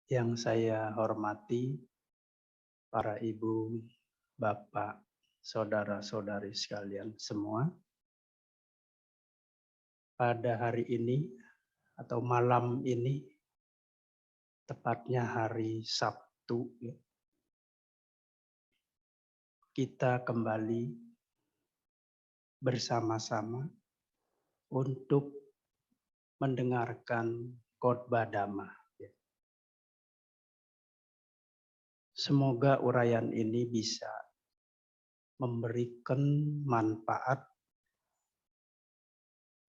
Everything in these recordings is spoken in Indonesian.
Yang saya hormati para ibu, bapak, saudara-saudari sekalian semua, pada hari ini atau malam ini, tepatnya hari Sabtu, kita kembali bersama-sama untuk mendengarkan khotbah Dhamma. Semoga uraian ini bisa memberikan manfaat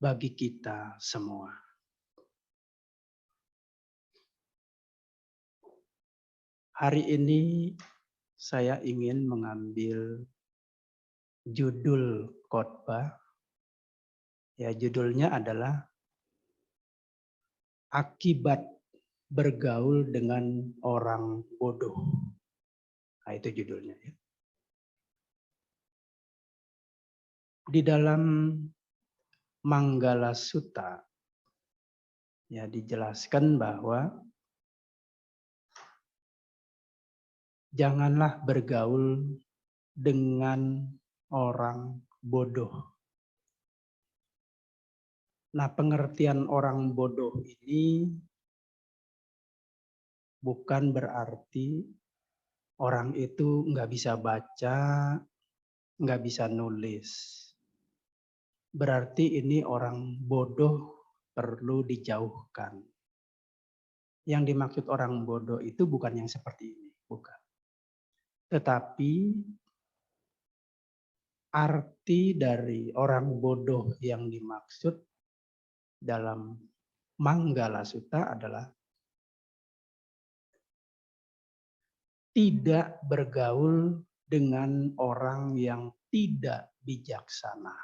bagi kita semua. Hari ini saya ingin mengambil judul khotbah. Ya, judulnya adalah Akibat Bergaul dengan Orang Bodoh. Nah, itu judulnya. Ya. Di dalam Manggala Sutta ya dijelaskan bahwa janganlah bergaul dengan orang bodoh. Nah, pengertian orang bodoh ini bukan berarti orang itu nggak bisa baca, nggak bisa nulis. Berarti ini orang bodoh perlu dijauhkan. Yang dimaksud orang bodoh itu bukan yang seperti ini, bukan. Tetapi arti dari orang bodoh yang dimaksud dalam Manggala Sutta adalah tidak bergaul dengan orang yang tidak bijaksana.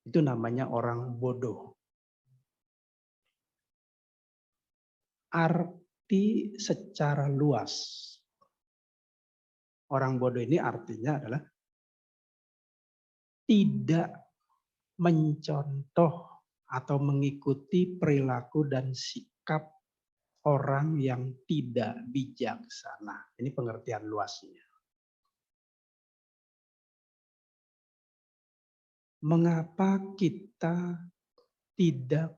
Itu namanya orang bodoh. Arti secara luas. Orang bodoh ini artinya adalah tidak mencontoh atau mengikuti perilaku dan sikap orang yang tidak bijaksana. Ini pengertian luasnya. Mengapa kita tidak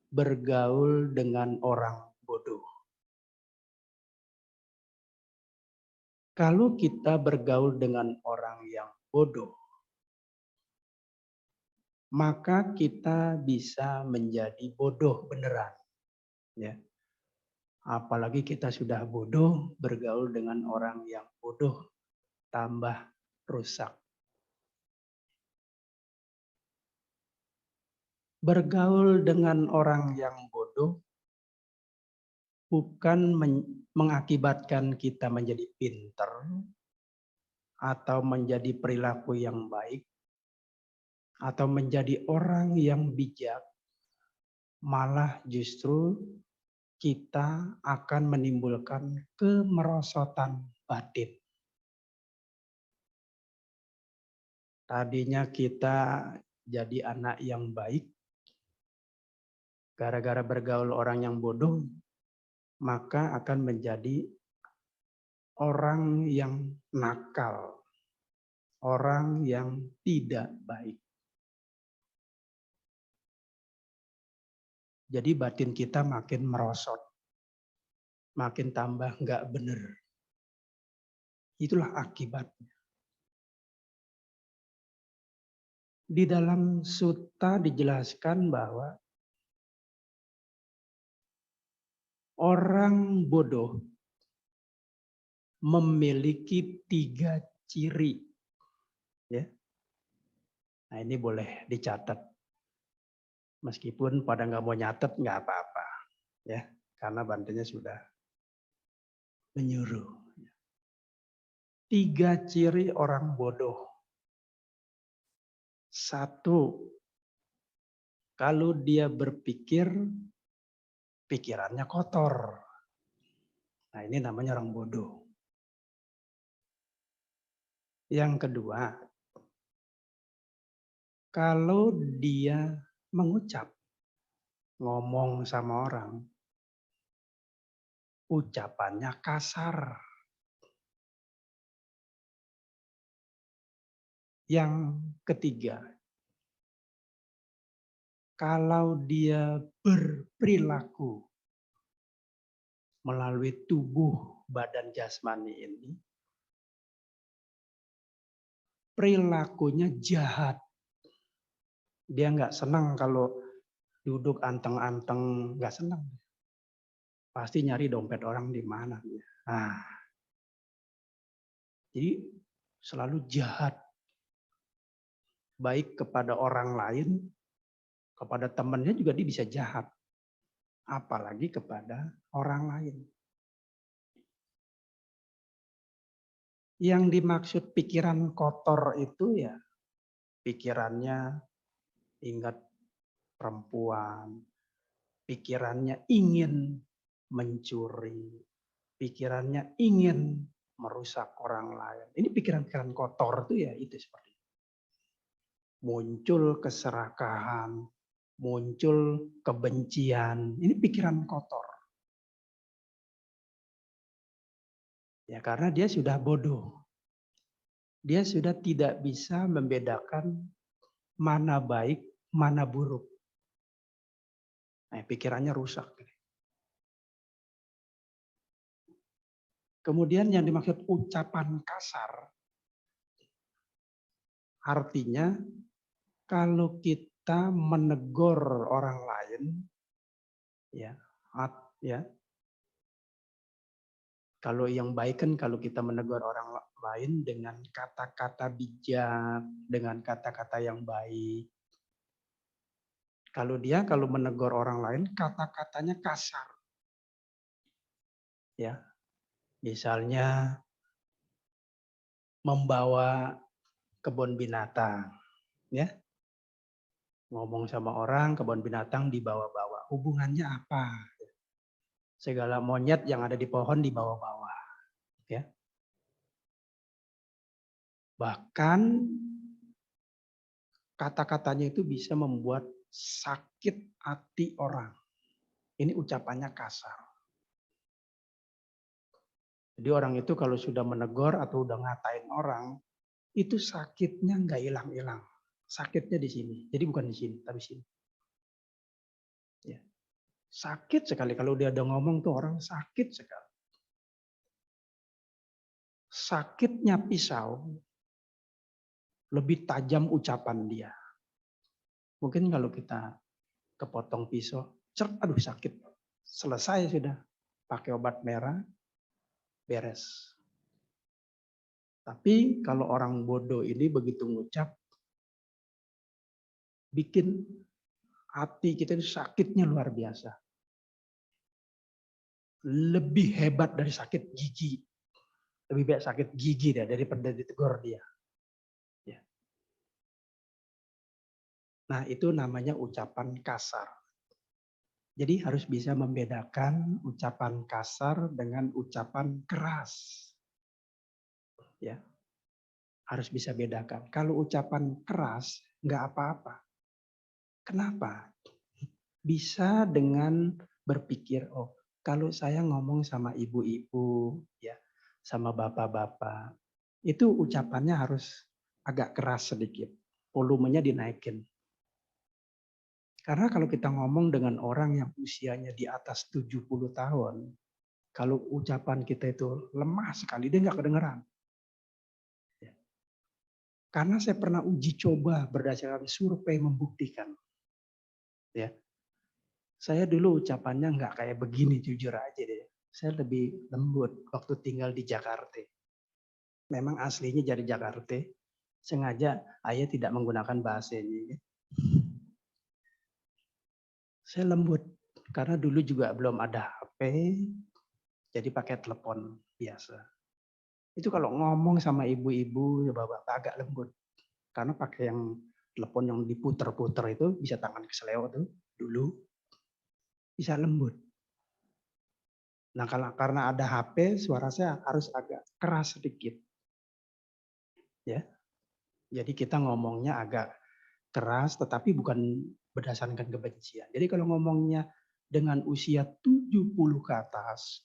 bergaul dengan orang bodoh? Kalau kita bergaul dengan orang yang bodoh, maka kita bisa menjadi bodoh beneran. Ya. Apalagi kita sudah bodoh, bergaul dengan orang yang bodoh, tambah rusak. Bergaul dengan orang yang bodoh bukan mengakibatkan kita menjadi pintar atau menjadi perilaku yang baik atau menjadi orang yang bijak, malah justru kita akan menimbulkan kemerosotan batin. Tadinya kita jadi anak yang baik, gara-gara bergaul orang yang bodoh, maka akan menjadi orang yang nakal, orang yang tidak baik. Jadi batin kita makin merosot, makin tambah nggak benar. Itulah akibatnya. Di dalam sutta dijelaskan bahwa orang bodoh memiliki 3 ciri. Ya. Nah, ini boleh dicatat. Meskipun pada nggak mau nyatet nggak apa-apa. Ya, karena Bantenya sudah menyuruh. 3 ciri orang bodoh. 1, kalau dia berpikir, pikirannya kotor. Nah, ini namanya orang bodoh. Yang kedua, kalau dia mengucap, ngomong sama orang, ucapannya kasar. Yang ketiga, kalau dia berperilaku melalui tubuh badan jasmani ini, perilakunya jahat. Dia nggak senang kalau duduk anteng-anteng, nggak senang. Pasti nyari dompet orang di mana. Nah, jadi selalu jahat. Baik kepada orang lain, kepada temannya juga dia bisa jahat. Apalagi kepada orang lain. Yang dimaksud pikiran kotor itu ya pikirannya ingat perempuan, pikirannya ingin mencuri, pikirannya ingin merusak orang lain. Ini pikiran-pikiran kotor itu ya itu seperti itu. Muncul keserakahan, muncul kebencian. Ini pikiran kotor. Ya karena dia sudah bodoh. Dia sudah tidak bisa membedakan mana baik, mana buruk. Nah, pikirannya rusak. Kemudian yang dimaksud ucapan kasar, artinya kalau kita menegur orang lain, ya, kalau yang baik kan kalau kita menegur orang lain dengan kata-kata bijak, dengan kata-kata yang baik. Kalau menegur orang lain, kata-katanya kasar. Ya, misalnya membawa kebun binatang, ya. Ngomong sama orang kebun binatang dibawa-bawa. Hubungannya apa? Segala monyet yang ada di pohon dibawa-bawa, ya. Bahkan kata-katanya itu bisa membuat sakit hati orang. Ini ucapannya kasar. Jadi orang itu kalau sudah menegur atau udah ngatain orang, itu sakitnya nggak hilang-hilang. Sakitnya di sini. Jadi bukan di sini, tapi sini. Ya. Sakit sekali kalau dia udah ngomong tuh orang sakit sekali. Sakitnya pisau lebih tajam ucapan dia. Mungkin kalau kita kepotong pisau, aduh sakit. Selesai sudah. Pakai obat merah, beres. Tapi kalau orang bodoh ini begitu ngucap, bikin hati kita ini sakitnya luar biasa. Lebih hebat dari sakit gigi. Lebih baik sakit gigi dia daripada ditegur dia. Ya. Nah itu namanya ucapan kasar. Jadi harus bisa membedakan ucapan kasar dengan ucapan keras. Ya, harus bisa bedakan. Kalau ucapan keras nggak apa-apa. Kenapa? Bisa dengan berpikir, oh kalau saya ngomong sama ibu-ibu, ya, sama bapak-bapak, itu ucapannya harus agak keras sedikit, volumenya dinaikin. Karena kalau kita ngomong dengan orang yang usianya di atas 70 tahun, kalau ucapan kita itu lemah sekali, dia nggak kedengeran. Ya. Karena saya pernah uji coba berdasarkan survei membuktikan. Ya, saya dulu ucapannya nggak kayak begini, jujur aja deh. Saya lebih lembut waktu tinggal di Jakarta. Memang aslinya dari Jakarta, sengaja ayah tidak menggunakan bahasa ini. Saya lembut, karena dulu juga belum ada HP, jadi pakai telepon biasa. Itu kalau ngomong sama ibu-ibu, bapak-bapak agak lembut. Karena pakai yang telepon yang diputer-puter itu, bisa tangan keseleo tuh dulu, bisa lembut. Nah karena ada HP, suara saya harus agak keras sedikit. Ya, jadi kita ngomongnya agak keras, tetapi bukan berdasarkan kebencian. Jadi kalau ngomongnya dengan usia 70 ke atas,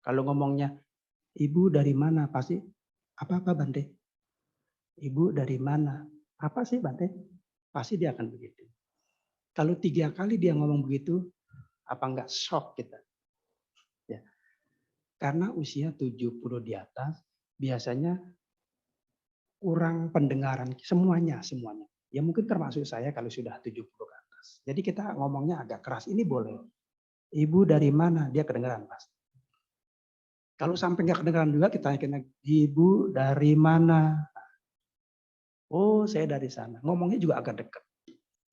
Kalau ngomongnya, ibu dari mana? Pasti, apa Bante? Ibu dari mana? Apa sih Bante? Pasti dia akan begitu. Kalau 3 kali dia ngomong begitu, apa enggak shock kita? Ya. Karena usia 70 di atas, biasanya kurang pendengaran semuanya. Ya mungkin termasuk saya kalau sudah 70 ke atas. Jadi kita ngomongnya agak keras. Ini boleh. Ibu dari mana? Dia kedengaran pasti. Kalau sampai nggak kedengaran juga kita tanya, ibu dari mana? Oh, saya dari sana. Ngomongnya juga agak dekat.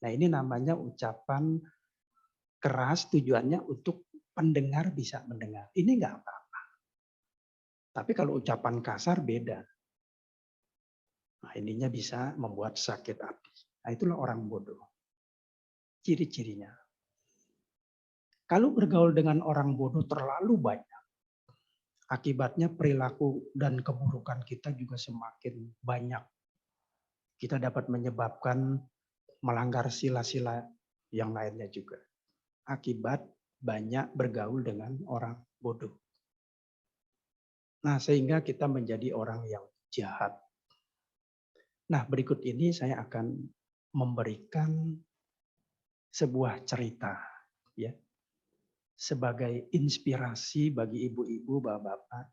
Nah, ini namanya ucapan keras, tujuannya untuk pendengar bisa mendengar. Ini nggak apa-apa. Tapi kalau ucapan kasar beda. Nah, ininya bisa membuat sakit hati. Nah, itulah orang bodoh. Ciri-cirinya. Kalau bergaul dengan orang bodoh terlalu banyak, akibatnya perilaku dan keburukan kita juga semakin banyak. Kita dapat menyebabkan melanggar sila-sila yang lainnya juga. Akibat banyak bergaul dengan orang bodoh. Nah, sehingga kita menjadi orang yang jahat. Nah, berikut ini saya akan memberikan sebuah cerita, ya, sebagai inspirasi bagi ibu-ibu, bapak-bapak,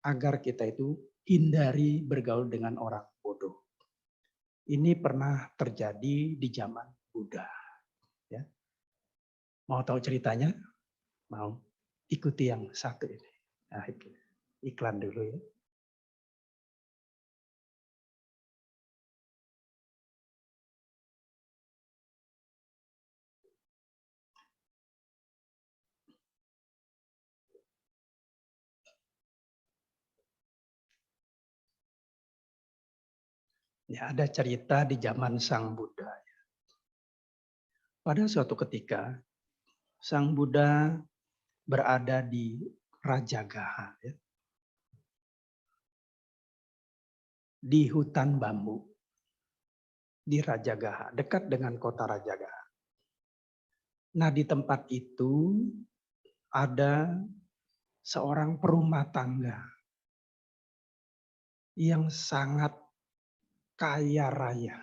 agar kita itu hindari bergaul dengan orang bodoh. Ini pernah terjadi di zaman Buddha. Ya. Mau tahu ceritanya? Mau? Ikuti yang satu ini. Nah, iklan dulu ya. Ya, ada cerita di zaman Sang Buddha. Pada suatu ketika, Sang Buddha berada di Rajagaha, ya, di hutan bambu, di Rajagaha, dekat dengan kota Rajagaha. Nah, di tempat itu ada seorang perumah tangga yang sangat kaya raya.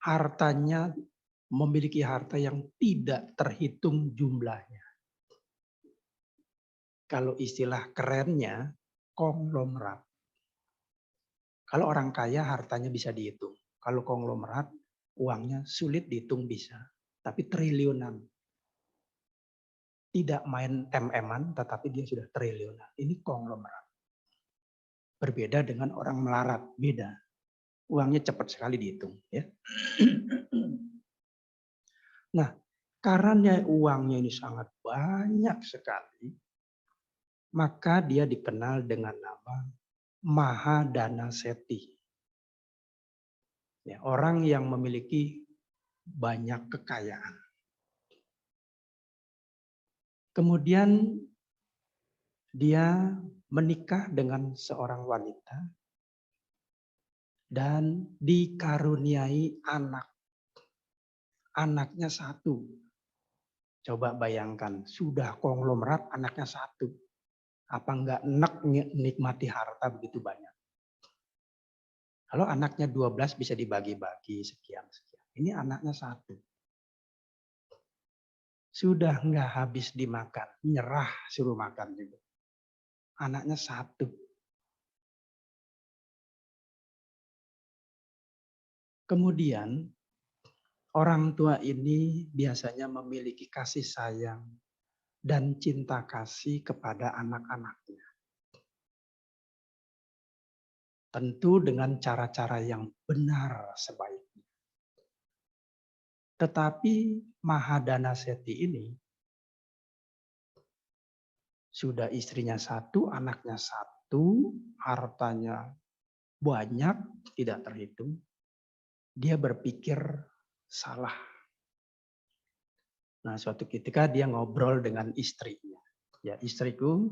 Hartanya memiliki harta yang tidak terhitung jumlahnya. Kalau istilah kerennya, konglomerat. Kalau orang kaya hartanya bisa dihitung. Kalau konglomerat, uangnya sulit dihitung bisa. Tapi triliunan. Tidak main MM-an, tetapi dia sudah triliunan. Ini konglomerat. Berbeda dengan orang melarat, beda. Uangnya cepat sekali dihitung. Ya. Nah, karena uangnya ini sangat banyak sekali, maka dia dikenal dengan nama Mahadana Seti. Ya, orang yang memiliki banyak kekayaan. Kemudian dia menikah dengan seorang wanita dan dikaruniai anak. Anaknya satu. Coba bayangkan, sudah konglomerat anaknya satu. Apa enggak enak nikmati harta begitu banyak? Kalau anaknya 12 bisa dibagi-bagi sekian-sekian. Ini anaknya satu. Sudah enggak habis dimakan, nyerah suruh makan juga. Anaknya satu. Kemudian orang tua ini biasanya memiliki kasih sayang dan cinta kasih kepada anak-anaknya. Tentu dengan cara-cara yang benar sebaiknya. Tetapi Mahadana Seti ini sudah istrinya satu, anaknya satu, hartanya banyak, tidak terhitung. Dia berpikir salah. Nah, suatu ketika dia ngobrol dengan istrinya. Ya, istriku,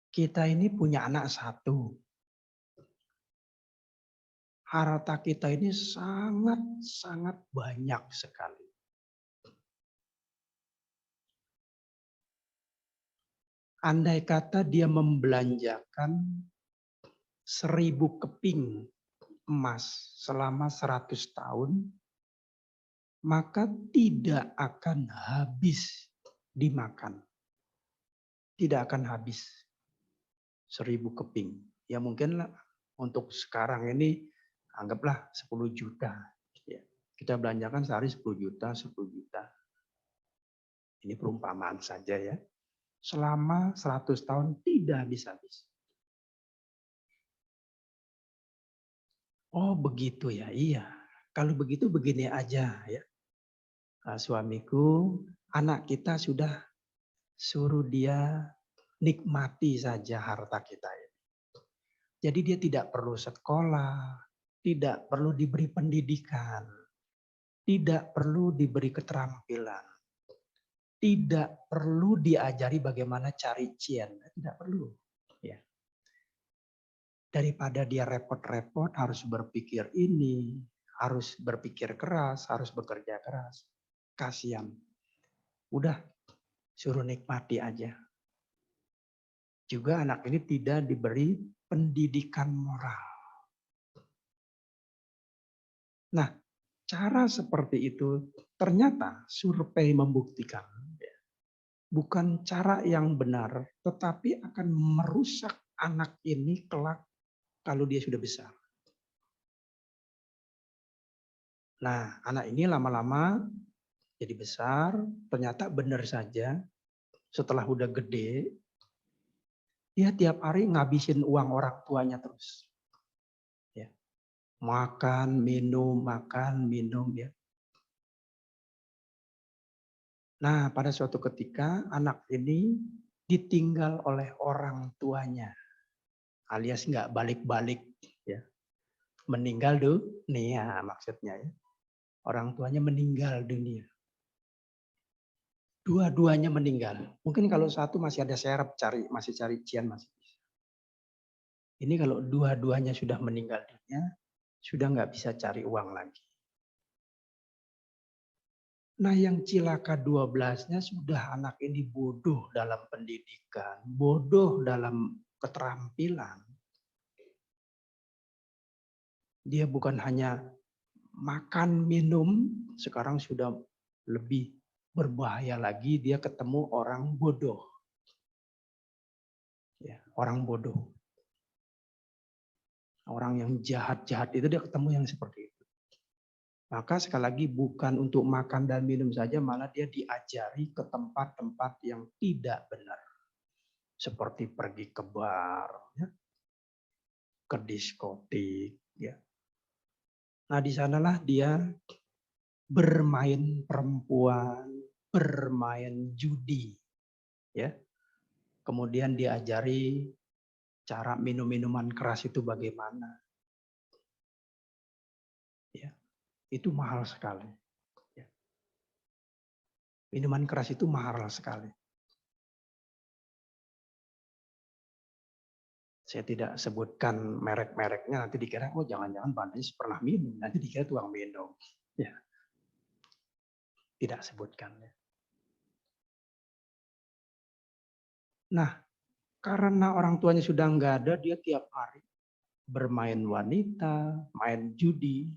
kita ini punya anak satu. Harta kita ini sangat-sangat banyak sekali. Andai kata dia membelanjakan 1000 keping emas selama 100 tahun, maka tidak akan habis dimakan. Tidak akan habis 1000 keping. Ya mungkin lah untuk sekarang ini anggaplah 10 juta. Ya, kita belanjakan sehari 10 juta, 10 juta. Ini perumpamaan saja ya. Selama 100 tahun tidak habis-habis. Oh begitu ya, iya. Kalau begitu begini aja ya. Suamiku, anak kita sudah suruh dia nikmati saja harta kita ini. Jadi dia tidak perlu sekolah, tidak perlu diberi pendidikan, tidak perlu diberi keterampilan, tidak perlu diajari bagaimana cari cian, tidak perlu. Ya. Daripada dia repot-repot harus berpikir ini, harus berpikir keras, harus bekerja keras. Kasihan. Udah, suruh nikmati aja. Juga anak ini tidak diberi pendidikan moral. Nah, cara seperti itu ternyata survei membuktikan bukan cara yang benar, tetapi akan merusak anak ini kelak kalau dia sudah besar. Nah, anak ini lama-lama jadi besar, ternyata benar saja setelah udah gede, dia tiap hari ngabisin uang orang tuanya terus. Ya. Makan, minum ya. Nah, pada suatu ketika anak ini ditinggal oleh orang tuanya, alias nggak balik-balik, ya. Meninggal dunia maksudnya ya. Orang tuanya meninggal dunia. Dua-duanya meninggal. Mungkin kalau satu masih ada serep masih cari cian masih bisa. Ini kalau dua-duanya sudah meninggal dunia, sudah nggak bisa cari uang lagi. Nah yang cilaka 12-nya sudah anak ini bodoh dalam pendidikan, bodoh dalam keterampilan. Dia bukan hanya makan, minum, sekarang sudah lebih berbahaya lagi, dia ketemu orang bodoh. Ya, orang bodoh. Orang yang jahat-jahat itu dia ketemu yang seperti itu. Maka sekali lagi bukan untuk makan dan minum saja, malah dia diajari ke tempat-tempat yang tidak benar. Seperti pergi ke bar, ya, ke diskotik. Ya. Nah di sanalah dia bermain perempuan, bermain judi. Ya. Kemudian diajari cara minum minuman keras itu bagaimana. Ya. Itu mahal sekali. Ya. Minuman keras itu mahal sekali. Saya tidak sebutkan merek-mereknya, nanti dikira, oh jangan-jangan Pak Anies pernah minum, nanti dikira tukang minum. Ya. Tidak sebutkan. Ya. Nah, karena orang tuanya sudah nggak ada, dia tiap hari bermain wanita, main judi,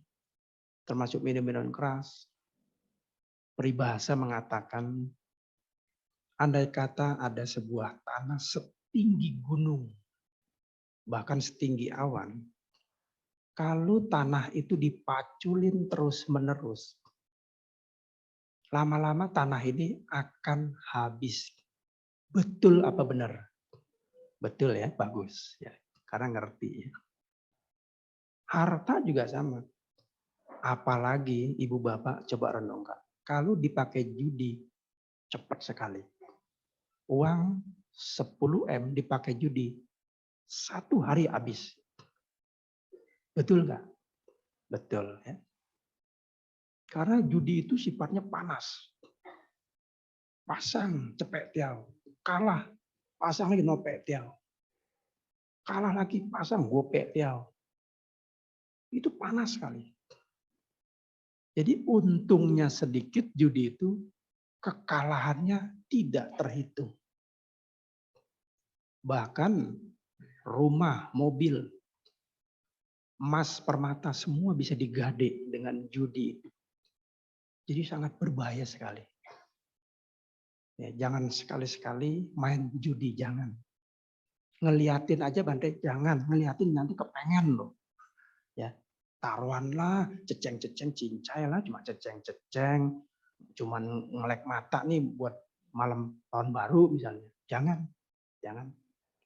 termasuk minum-minum keras. Peribahasa mengatakan, andai kata ada sebuah tanah setinggi gunung, bahkan setinggi awan, kalau tanah itu dipaculin terus-menerus, lama-lama tanah ini akan habis. Betul apa benar? Betul ya, bagus. Ya, karena ngerti. Ya. Harta juga sama. Apalagi ibu bapak coba renungkan. Kalau dipakai judi, cepat sekali. Uang 10 M dipakai judi, 1 hari habis. Betul nggak? Betul. Ya. Karena judi itu sifatnya panas. Pasang cepet tiao. Kalah, pasang lagi nopek tiao. Kalah lagi, pasang gopek tiao. Itu panas sekali. Jadi untungnya sedikit judi itu, kekalahannya tidak terhitung. Bahkan rumah, mobil, emas, permata semua bisa digade dengan judi. Jadi sangat berbahaya sekali. Ya, jangan sekali-sekali main judi, jangan. Ngeliatin aja Bante, jangan. Ngeliatin nanti kepengen loh. Ya, taruhan lah, ceceng-ceceng, cincai lah, cuma ceceng-ceceng. Cuman ngelek mata nih buat malam tahun baru misalnya. Jangan, jangan.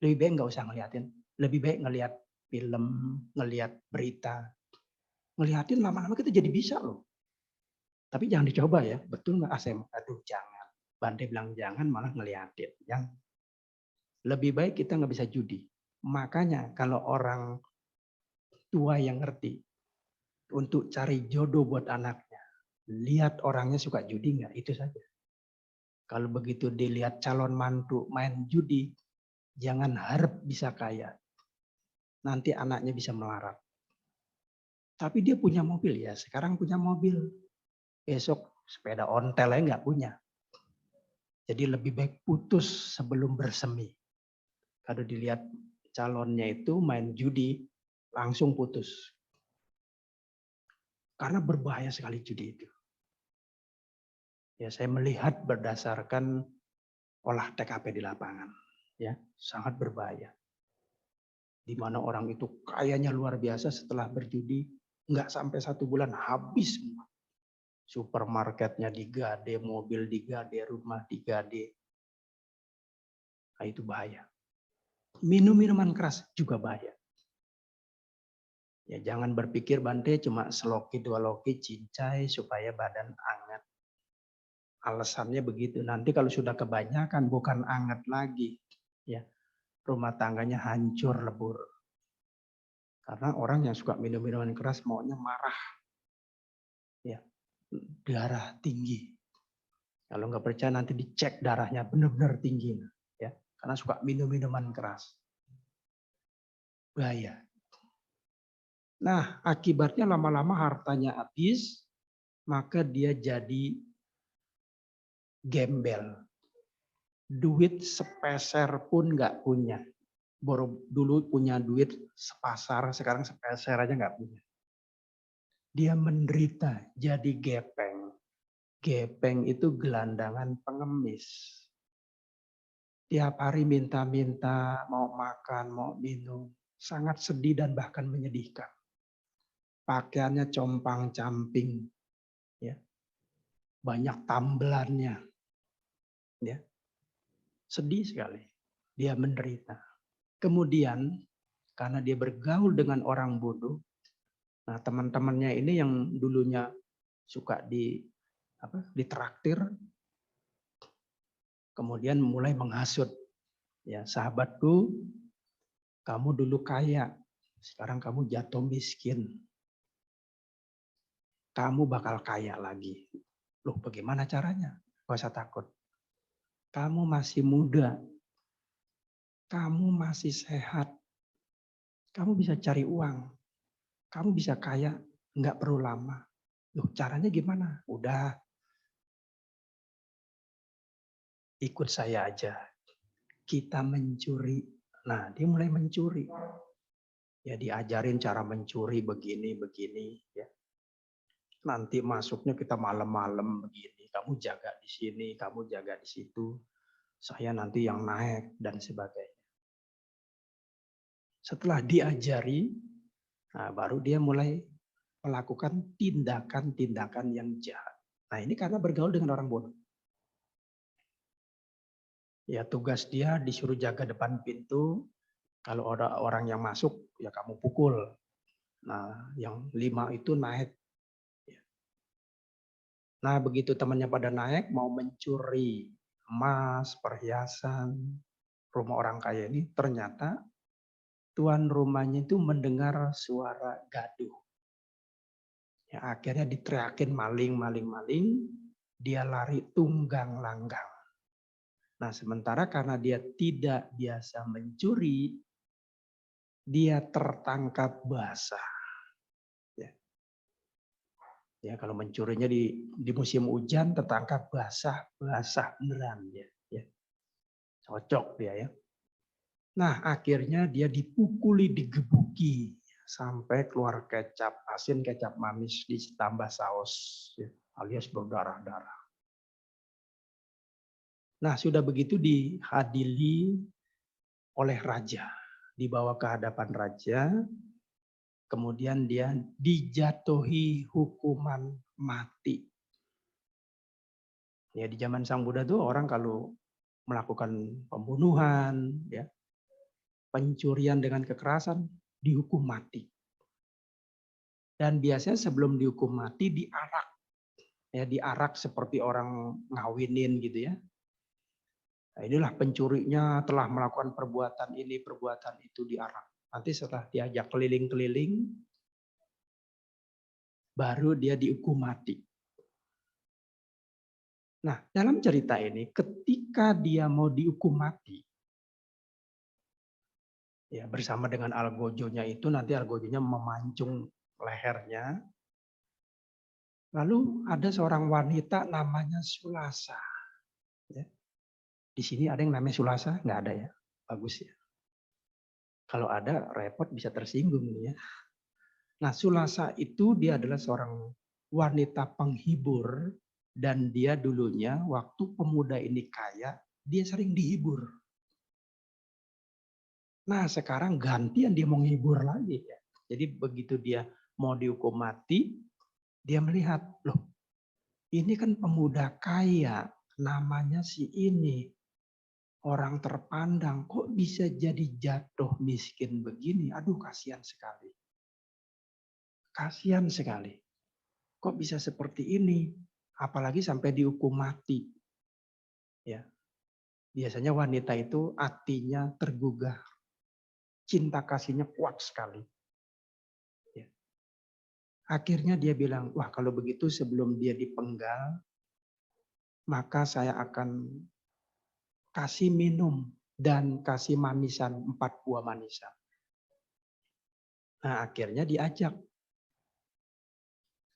Lebih baik nggak usah ngeliatin. Lebih baik ngeliat film, ngeliat berita. Ngeliatin lama-lama kita jadi bisa loh. Tapi jangan dicoba ya. Betul nggak ASEM? Aduh jangan. Bante bilang jangan malah ngeliatin. Jangan. Lebih baik kita nggak bisa judi. Makanya kalau orang tua yang ngerti untuk cari jodoh buat anaknya, lihat orangnya suka judi nggak, itu saja. Kalau begitu dilihat calon mantu main judi, jangan harap bisa kaya. Nanti anaknya bisa melarat. Tapi dia punya mobil ya, sekarang punya mobil. Besok sepeda ontel aja nggak punya. Jadi lebih baik putus sebelum bersemi. Kalau dilihat calonnya itu main judi, langsung putus. Karena berbahaya sekali judi itu. Ya, saya melihat berdasarkan olah TKP di lapangan. Ya, sangat berbahaya. Di mana orang itu kayanya luar biasa setelah berjudi, nggak sampai 1 bulan habis semua. Supermarketnya digade, mobil digade, rumah digade. Nah, itu bahaya. Minum minuman keras juga bahaya. Ya, jangan berpikir Bante cuma seloki 2 loki cincai supaya badan hangat. Alasannya begitu. Nanti kalau sudah kebanyakan bukan hangat lagi, ya rumah tangganya hancur lebur. Karena orang yang suka minum minuman keras maunya marah, ya darah tinggi. Kalau nggak percaya nanti dicek darahnya benar-benar tinggi, ya karena suka minum minuman keras. Bahaya. Nah, akibatnya lama-lama hartanya habis, maka dia jadi gembel. Duit sepeser pun nggak punya. Dulu punya duit sepasar, sekarang sepeser aja nggak punya. Dia menderita jadi gepeng. Gepeng itu gelandangan pengemis. Tiap hari minta-minta, mau makan, mau minum. Sangat sedih dan bahkan menyedihkan. Pakaiannya compang-camping. Ya. Banyak tambelannya. Ya. Sedih sekali. Dia menderita. Kemudian karena dia bergaul dengan orang bodoh, nah teman-temannya ini yang dulunya suka ditraktir, kemudian mulai menghasut. Ya, sahabatku, kamu dulu kaya, sekarang kamu jatuh miskin. Kamu bakal kaya lagi. Loh, bagaimana caranya? Gak usah takut. Kamu masih muda. Kamu masih sehat. Kamu bisa cari uang. Kamu bisa kaya, nggak perlu lama. Loh, caranya gimana? Udah, ikut saya aja. Kita mencuri. Nah, dia mulai mencuri. Ya, diajarin cara mencuri begini. Ya. Nanti masuknya kita malam-malam begini. Kamu jaga di sini, kamu jaga di situ. Saya nanti yang naik dan sebagainya. Setelah diajari, nah baru dia mulai melakukan tindakan-tindakan yang jahat. Nah ini karena bergaul dengan orang bodoh. Ya tugas dia disuruh jaga depan pintu. Kalau ada orang yang masuk, ya kamu pukul. Nah yang 5 itu naik. Nah begitu temannya pada naik, mau mencuri emas, perhiasan, rumah orang kaya ini, ternyata tuan rumahnya itu mendengar suara gaduh. Ya, akhirnya diteriakin maling, dia lari tunggang langgang. Nah, sementara karena dia tidak biasa mencuri, dia tertangkap basah. Ya, ya kalau mencurinya di musim hujan tertangkap basah beneran ya. Cocok dia ya. Nah, akhirnya dia dipukuli, digebuki sampai keluar kecap asin, kecap manis ditambah saus, ya, alias berdarah-darah. Nah, sudah begitu dihadiri oleh raja, dibawa ke hadapan raja, kemudian dia dijatuhi hukuman mati. Ya, di zaman Sang Buddha tuh orang kalau melakukan pembunuhan, ya, pencurian dengan kekerasan dihukum mati. Dan biasanya sebelum dihukum mati diarak, ya, diarak seperti orang ngawinin gitu ya. Nah, inilah pencurinya telah melakukan perbuatan ini, perbuatan itu, diarak. Nanti setelah diajak keliling-keliling, baru dia dihukum mati. Nah, dalam cerita ini, ketika dia mau dihukum mati, ya, bersama dengan algojonya itu, nanti algojonya memancung lehernya. Lalu ada seorang wanita namanya Sulasa. Ya. Di sini ada yang namanya Sulasa? Nggak ada ya? Bagus ya. Kalau ada, repot bisa tersinggung ya. Nah, Sulasa itu dia adalah seorang wanita penghibur, dan dia dulunya waktu pemuda ini kaya, dia sering dihibur. Nah, sekarang gantian dia mau menghibur lagi ya. Jadi begitu dia mau dihukum mati, dia melihat, loh, ini kan pemuda kaya, namanya si ini, orang terpandang, kok bisa jadi jatuh miskin begini? Aduh, kasihan sekali. Kasihan sekali. Kok bisa seperti ini? Apalagi sampai dihukum mati. Ya. Biasanya wanita itu hatinya tergugah. Cinta kasihnya kuat sekali. Ya. Akhirnya dia bilang, wah kalau begitu sebelum dia dipenggal, maka saya akan kasih minum dan kasih manisan, 4 buah manisan. Nah, akhirnya diajak.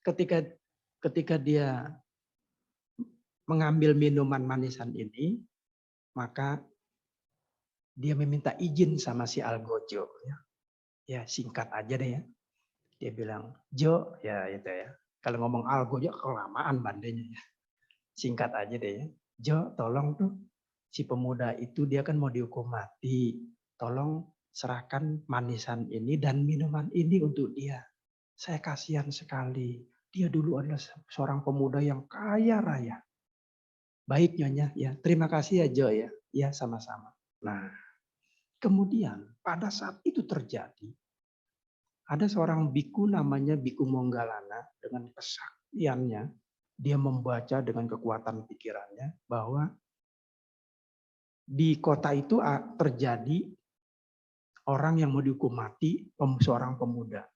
Ketika dia mengambil minuman manisan ini, maka dia meminta izin sama si Algojo. Ya, singkat aja deh ya. Dia bilang, Jo, ya itu ya. Kalau ngomong Algojo kelamaan bandenya ya. Singkat aja deh ya. Jo, tolong tuh si pemuda itu dia kan mau dihukum mati. Tolong serahkan manisan ini dan minuman ini untuk dia. Saya kasihan sekali. Dia dulu adalah seorang pemuda yang kaya raya. Baik Nyonya, ya. Terima kasih ya Jo ya. Ya, sama-sama. Nah, kemudian pada saat itu terjadi, ada seorang biku namanya Biku Monggalana, dengan kesaktiannya dia membaca dengan kekuatan pikirannya bahwa di kota itu terjadi orang yang mau dihukum mati, seorang pemuda.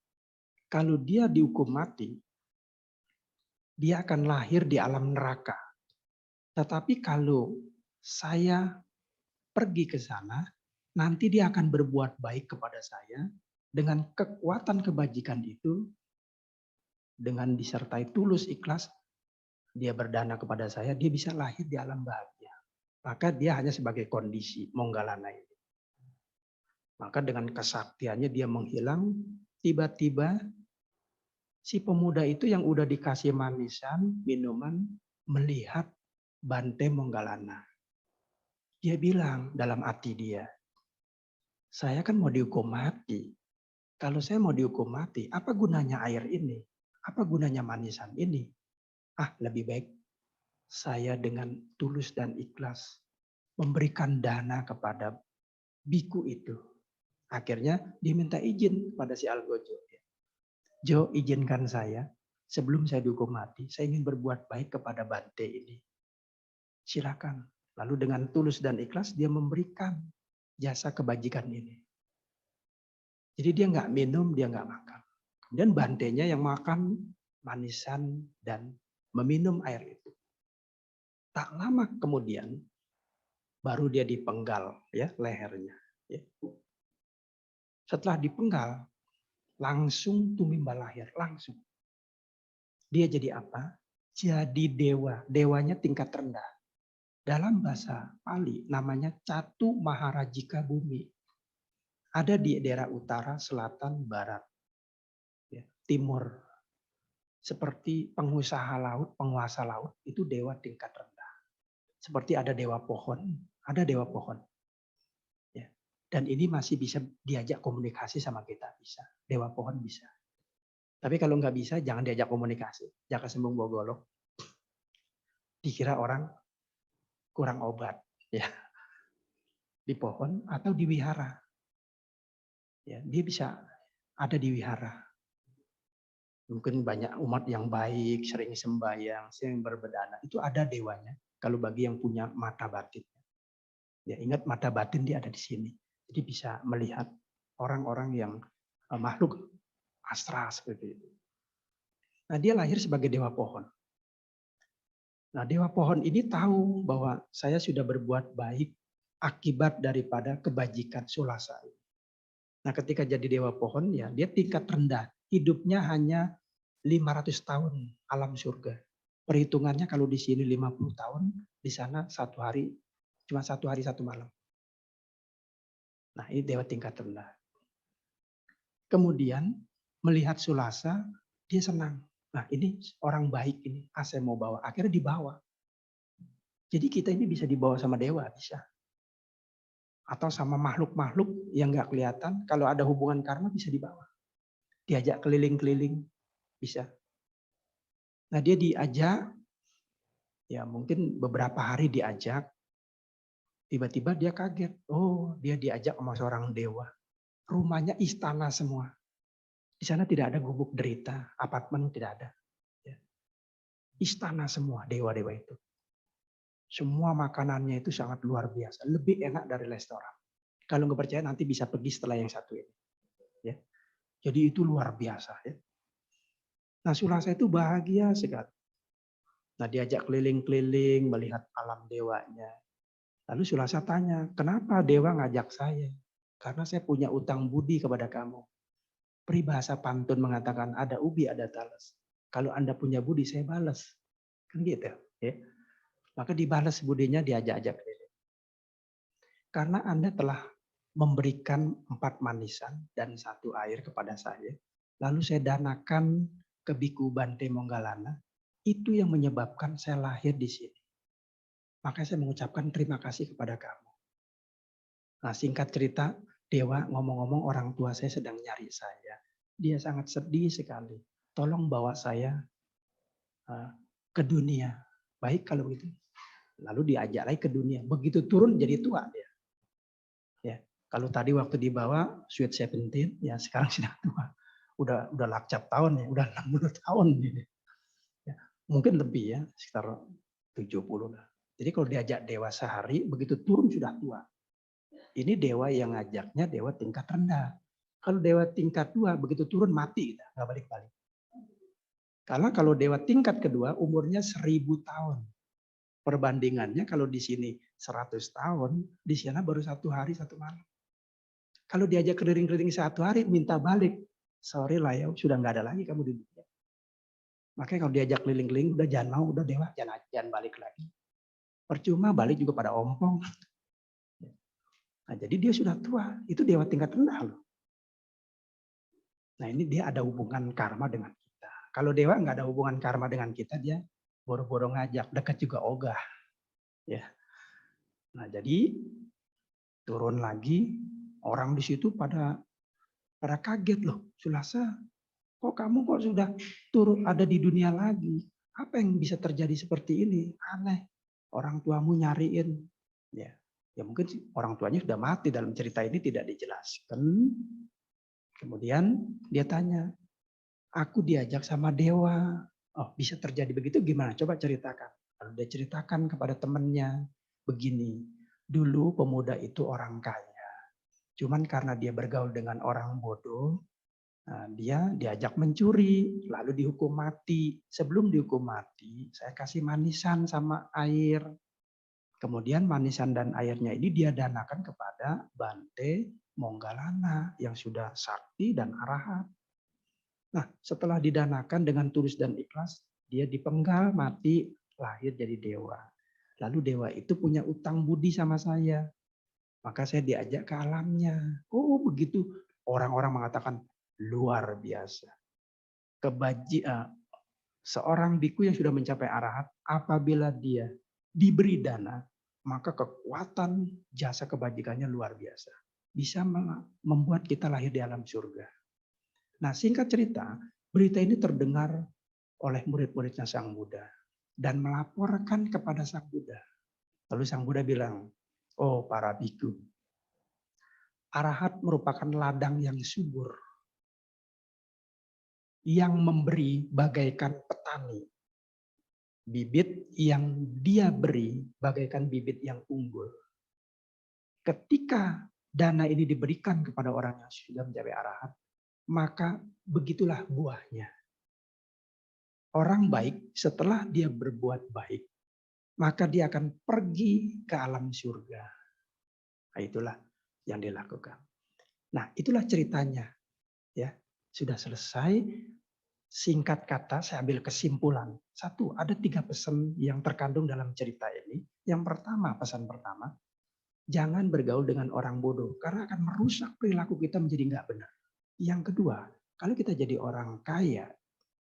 Kalau dia dihukum mati, dia akan lahir di alam neraka. Tetapi kalau saya pergi ke sana, nanti dia akan berbuat baik kepada saya. Dengan kekuatan kebajikan itu, dengan disertai tulus ikhlas, dia berdana kepada saya, dia bisa lahir di alam bahagia. Maka dia hanya sebagai kondisi Monggalana ini. Maka dengan kesaktiannya dia menghilang, tiba-tiba si pemuda itu yang udah dikasih manisan, minuman, melihat Bante Monggalana. Dia bilang dalam hati dia, saya kan mau dihukum mati. Kalau saya mau dihukum mati, apa gunanya air ini? Apa gunanya manisan ini? Lebih baik saya dengan tulus dan ikhlas memberikan dana kepada biku itu. Akhirnya diminta izin pada si Algojo. Jo, izinkan saya sebelum saya dihukum mati, saya ingin berbuat baik kepada Bante ini. Silakan. Lalu dengan tulus dan ikhlas dia memberikan jasa kebajikan ini. Jadi dia nggak minum, dia nggak makan. Kemudian Bantenya yang makan manisan dan meminum air itu. Tak lama kemudian baru dia dipenggal ya lehernya. Ya. Setelah dipenggal langsung tumimba lahir langsung. Dia jadi apa? Jadi dewa. Dewanya tingkat rendah. Dalam bahasa Pali namanya Catu Maharajika Bumi. Ada di daerah utara, selatan, barat, ya, timur. Seperti pengusaha laut, penguasa laut, itu dewa tingkat rendah. Seperti ada dewa pohon, ada dewa pohon. Ya. Dan ini masih bisa diajak komunikasi sama kita, bisa. Dewa pohon bisa. Tapi kalau nggak bisa, jangan diajak komunikasi. Jaka sembung bawa golok. Dikira orang kurang obat, ya, di pohon atau di wihara. Ya, dia bisa ada di wihara. Mungkin banyak umat yang baik, sering sembahyang, sering berbedana. Itu ada dewanya. Kalau bagi yang punya mata batin. Ya, ingat mata batin dia ada di sini. Jadi bisa melihat orang-orang yang makhluk astral seperti itu. Nah, dia lahir sebagai dewa pohon. Nah, dewa pohon ini tahu bahwa saya sudah berbuat baik akibat daripada kebajikan Sulasa. Nah, ketika jadi dewa pohon, ya dia tingkat rendah. Hidupnya hanya 500 tahun alam surga. Perhitungannya kalau di sini 50 tahun, di sana satu hari, cuma satu hari satu malam. Nah, ini dewa tingkat rendah. Kemudian melihat Sulasa, dia senang. Nah, ini orang baik ini, saya mau bawa. Akhirnya dibawa. Jadi kita ini bisa dibawa sama dewa, bisa. Atau sama makhluk-makhluk yang nggak kelihatan, kalau ada hubungan karma bisa dibawa. Diajak keliling-keliling, bisa. Nah, dia diajak, ya mungkin beberapa hari diajak, tiba-tiba dia kaget. Oh, dia diajak sama seorang dewa. Rumahnya istana semua. Di sana tidak ada gubuk derita, apartemen tidak ada. Istana semua dewa-dewa itu. Semua makanannya itu sangat luar biasa, lebih enak dari restoran. Kalau nggak percaya nanti bisa pergi setelah yang satu ini. Ya. Jadi itu luar biasa. Ya. Nah, Sulasa itu bahagia sekali. Nah, diajak keliling-keliling melihat alam dewanya. Lalu Sulasa tanya, kenapa dewa ngajak saya? Karena saya punya utang budi kepada kamu. Peribahasa pantun mengatakan ada ubi ada talas. Kalau Anda punya budi saya balas. Kan gitu. Ya. Maka dibalas budinya diajak-ajak keliling. Karena Anda telah memberikan 4 manisan dan 1 air kepada saya. Lalu saya danakan ke Biku Bante Monggalana. Itu yang menyebabkan saya lahir di sini. Maka saya mengucapkan terima kasih kepada kamu. Nah, singkat cerita, Dewa ngomong-ngomong orang tua saya sedang nyari saya. Dia sangat sedih sekali. Tolong bawa saya ke dunia. Baik kalau begitu. Lalu diajak lagi ke dunia. Begitu turun jadi tua dia. Ya, kalau tadi waktu dibawa Sweet 17, ya sekarang sudah tua. Udah lakcap tahun ya, udah 60 tahun ini. Ya, mungkin lebih ya, sekitar 70 lah. Jadi kalau diajak dewa sehari, begitu turun sudah tua. Ini dewa yang ngajaknya dewa tingkat rendah. Kalau dewa tingkat 2, begitu turun mati, nggak balik-balik. Karena kalau dewa tingkat kedua, umurnya 1000 tahun. Perbandingannya kalau di sini 100 tahun, di sana baru 1 hari 1 malam. Kalau diajak keliling-keliling 1 hari, minta balik. Sorry lah ya, sudah nggak ada lagi kamu di dunia. Makanya kalau diajak keliling-keliling, udah jangan mau, udah dewa, jangan balik lagi. Percuma balik juga pada ompong. Nah, jadi dia sudah tua, itu dewa tingkat rendah loh. Nah, ini dia ada hubungan karma dengan kita. Kalau dewa nggak ada hubungan karma dengan kita, dia boro-boro ngajak, dekat juga ogah. Ya. Nah, jadi turun lagi, orang di situ pada kaget loh. Sulasa, kok kamu kok sudah turun ada di dunia lagi? Apa yang bisa terjadi seperti ini? Aneh. Orang tuamu nyariin. Ya, ya mungkin orang tuanya sudah mati, dalam cerita ini tidak dijelaskan. Kemudian dia tanya, aku diajak sama dewa. Oh, bisa terjadi begitu gimana? Coba ceritakan. Lalu dia ceritakan kepada temannya, begini, dulu pemuda itu orang kaya. Cuman karena dia bergaul dengan orang bodoh, dia diajak mencuri, lalu dihukum mati. Sebelum dihukum mati, saya kasih manisan sama air. Kemudian manisan dan airnya ini dia danakan kepada Bante Monggalana yang sudah sakti dan arahat. Nah, setelah didanakan dengan tulus dan ikhlas, dia dipenggal, mati, lahir jadi dewa. Lalu dewa itu punya utang budi sama saya. Maka saya diajak ke alamnya. Oh begitu. Orang-orang mengatakan luar biasa. Seorang biku yang sudah mencapai arahat, apabila dia diberi dana, maka kekuatan jasa kebajikannya luar biasa. Bisa membuat kita lahir di alam surga. Nah, singkat cerita, berita ini terdengar oleh murid-muridnya Sang Buddha dan melaporkan kepada Sang Buddha. Lalu Sang Buddha bilang, oh para biku, arahat merupakan ladang yang subur, yang memberi bagaikan petani. Bibit yang dia beri bagaikan bibit yang unggul. Ketika dana ini diberikan kepada orang yang sudah mencapai arahat, maka begitulah buahnya. Orang baik setelah dia berbuat baik, maka dia akan pergi ke alam surga. Nah, itulah yang dilakukan. Nah, itulah ceritanya. Ya, sudah selesai. Singkat kata, saya ambil kesimpulan. Satu, ada 3 pesan yang terkandung dalam cerita ini. Yang pertama, pesan pertama, jangan bergaul dengan orang bodoh, karena akan merusak perilaku kita menjadi nggak benar. Yang kedua, kalau kita jadi orang kaya,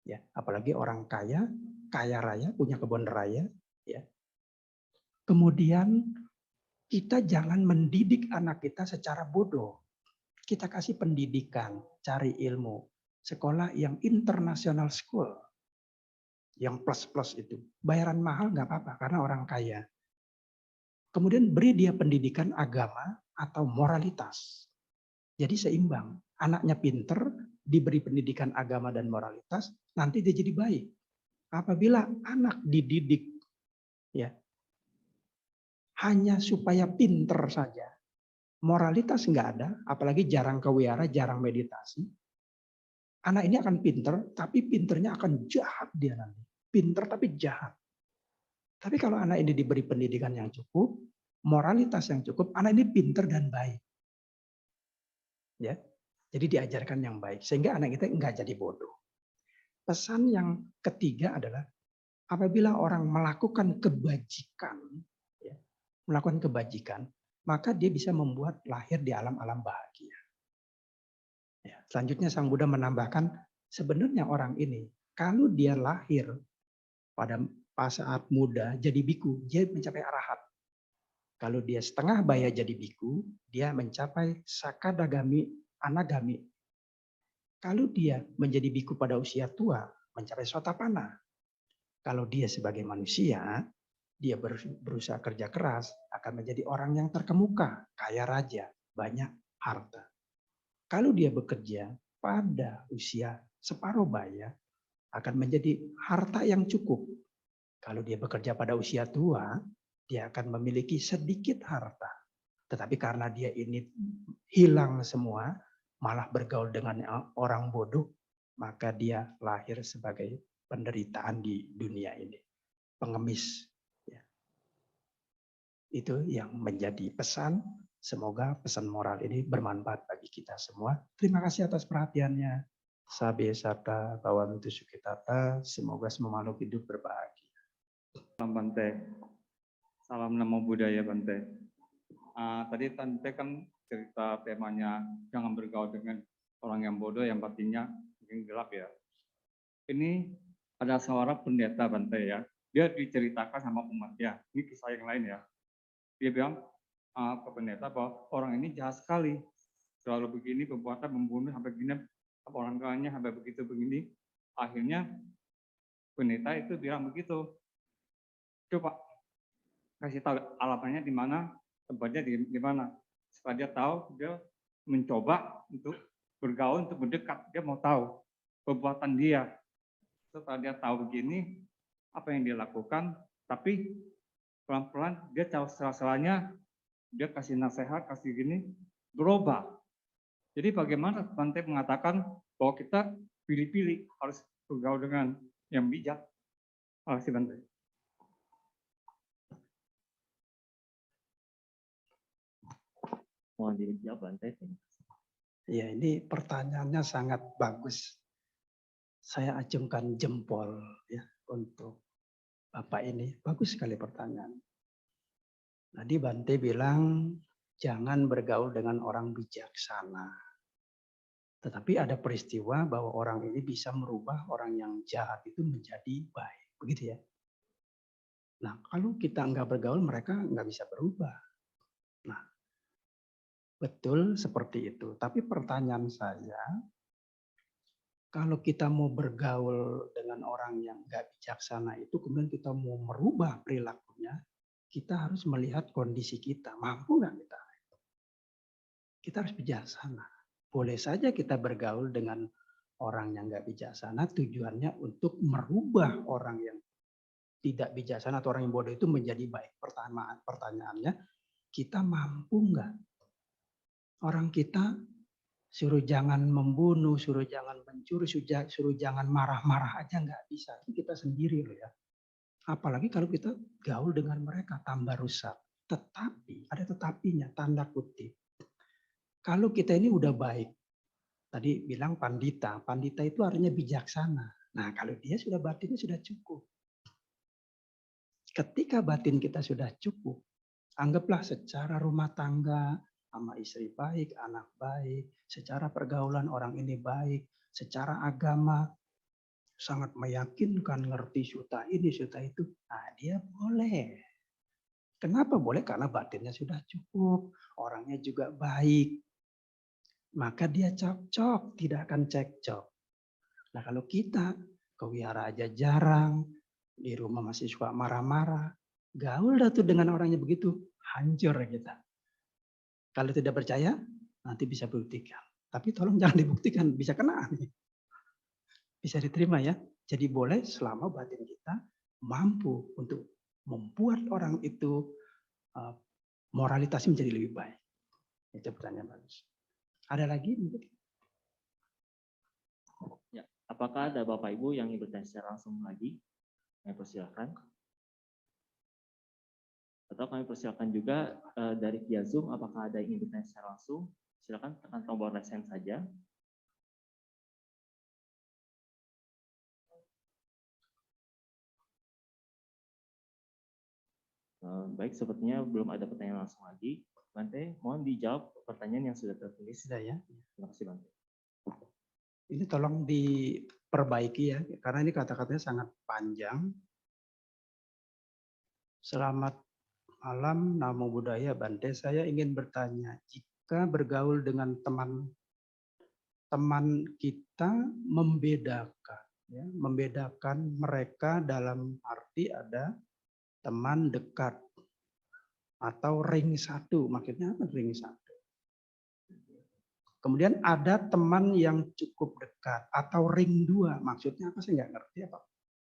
ya, apalagi orang kaya, kaya raya, punya kebun raya, ya. Kemudian kita jangan mendidik anak kita secara bodoh. Kita kasih pendidikan, cari ilmu. Sekolah yang international school, yang plus-plus itu. Bayaran mahal nggak apa-apa karena orang kaya. Kemudian beri dia pendidikan agama atau moralitas. Jadi seimbang. Anaknya pinter, diberi pendidikan agama dan moralitas, nanti dia jadi baik. Apabila anak dididik ya hanya supaya pinter saja, moralitas nggak ada, apalagi jarang kewiyara, jarang meditasi, anak ini akan pinter, tapi pinternya akan jahat dia nanti. Pinter tapi jahat. Tapi kalau anak ini diberi pendidikan yang cukup, moralitas yang cukup, anak ini pinter dan baik. Ya, jadi diajarkan yang baik sehingga anak kita nggak jadi bodoh. Pesan yang ketiga adalah apabila orang melakukan kebajikan, ya, melakukan kebajikan, maka dia bisa membuat lahir di alam-alam bahagia. Ya, selanjutnya Sang Buddha menambahkan, sebenarnya orang ini, kalau dia lahir pada saat muda jadi biku, dia mencapai arahat. Kalau dia setengah baya jadi biku, dia mencapai sakadagami, anagami. Kalau dia menjadi biku pada usia tua, mencapai sotapanna. Kalau dia sebagai manusia, dia berusaha kerja keras, akan menjadi orang yang terkemuka, kaya raja, banyak harta. Kalau dia bekerja pada usia separuh baya, akan menjadi harta yang cukup. Kalau dia bekerja pada usia tua, dia akan memiliki sedikit harta. Tetapi karena dia ini hilang semua, malah bergaul dengan orang bodoh, maka dia lahir sebagai penderitaan di dunia ini. Pengemis. Ya. Itu yang menjadi pesan. Semoga pesan moral ini bermanfaat bagi kita semua. Terima kasih atas perhatiannya. Sabe sata bawantu sukitata. Semoga semua makhluk hidup berbahagia. Salam Bante. Salam Namo Buddhaya Bante. Tadi Bante kan cerita temanya jangan bergaul dengan orang yang bodoh yang batinnya mungkin gelap ya. Ini ada seorang pendeta Bante ya. Dia diceritakan sama umatnya. Ini kisah yang lain ya. Dia bilang ke pendeta bahwa orang ini jahat sekali. Selalu begini, perbuatan membunuh sampai begini, orang tuanya sampai begitu begini. Akhirnya pendeta itu bilang begitu. Coba kasih tahu alamatnya di mana, tempatnya di mana. Supaya dia tahu, dia mencoba untuk bergaul, untuk mendekat. Dia mau tahu perbuatan dia. Setelah dia tahu begini, apa yang dia lakukan, tapi pelan-pelan dia tahu salah-salahnya, dia kasih nasihat, kasih gini, berubah. Jadi bagaimana Bante mengatakan bahwa kita pilih-pilih harus bergaul dengan yang bijak. Terima kasih Bante. Mohon dijawab Bante. Ya, ini pertanyaannya sangat bagus. Saya acungkan jempol ya untuk Bapak ini. Bagus sekali pertanyaan. Tadi Bante bilang jangan bergaul dengan orang bijaksana. Tetapi ada peristiwa bahwa orang ini bisa merubah orang yang jahat itu menjadi baik. Begitu ya. Nah, kalau kita nggak bergaul, mereka nggak bisa berubah. Nah, betul seperti itu. Tapi pertanyaan saya, kalau kita mau bergaul dengan orang yang nggak bijaksana itu, kemudian kita mau merubah perilakunya, kita harus melihat kondisi kita. Mampu nggak kita? Kita harus bijaksana. Boleh saja kita bergaul dengan orang yang nggak bijaksana, tujuannya untuk merubah orang yang tidak bijaksana atau orang yang bodoh itu menjadi baik. Pertanyaannya, kita mampu nggak? Orang kita suruh jangan membunuh, suruh jangan mencuri, suruh jangan marah-marah aja nggak bisa. Kita sendiri loh ya. Apalagi kalau kita gaul dengan mereka, tambah rusak. Tetapi, ada tetapinya, tanda kutip. Kalau kita ini udah baik, tadi bilang pandita. Pandita itu artinya bijaksana. Nah, kalau dia sudah batinnya sudah cukup. Ketika batin kita sudah cukup, anggaplah secara rumah tangga, sama istri baik, anak baik, secara pergaulan orang ini baik, secara agama sangat meyakinkan, ngerti syuta ini, syuta itu. Nah, dia boleh. Kenapa boleh? Karena batinnya sudah cukup, orangnya juga baik. Maka dia cocok, tidak akan cekcok. Nah, kalau kita ke wihara aja jarang, di rumah masih suka marah-marah, gaul dah tuh dengan orangnya begitu, hancur kita. Kalau tidak percaya, nanti bisa buktikan. Tapi tolong jangan dibuktikan, bisa kena. Bisa diterima ya. Jadi boleh selama batin kita mampu untuk membuat orang itu moralitasnya menjadi lebih baik. Itu pertanyaan bagus. Ada lagi? Ya, apakah ada Bapak Ibu yang ingin bertanya secara langsung lagi? Kami persilakan. Atau kami persilakan juga dari via Zoom, apakah ada yang ingin bertanya secara langsung? Silakan tekan tombol raise hand saja. Baik, sepertinya belum ada pertanyaan langsung lagi. Bante, mohon dijawab pertanyaan yang sudah tertulis. Sudah ya. Terima kasih, Bante. Ini tolong diperbaiki ya, karena ini kata-katanya sangat panjang. Selamat malam, Namo Buddhaya Bante. Saya ingin bertanya, jika bergaul dengan teman kita membedakan, ya, membedakan mereka dalam arti ada teman dekat atau ring satu, maksudnya apa ring satu? Kemudian ada teman yang cukup dekat atau ring dua, maksudnya apa? Saya nggak ngerti apa.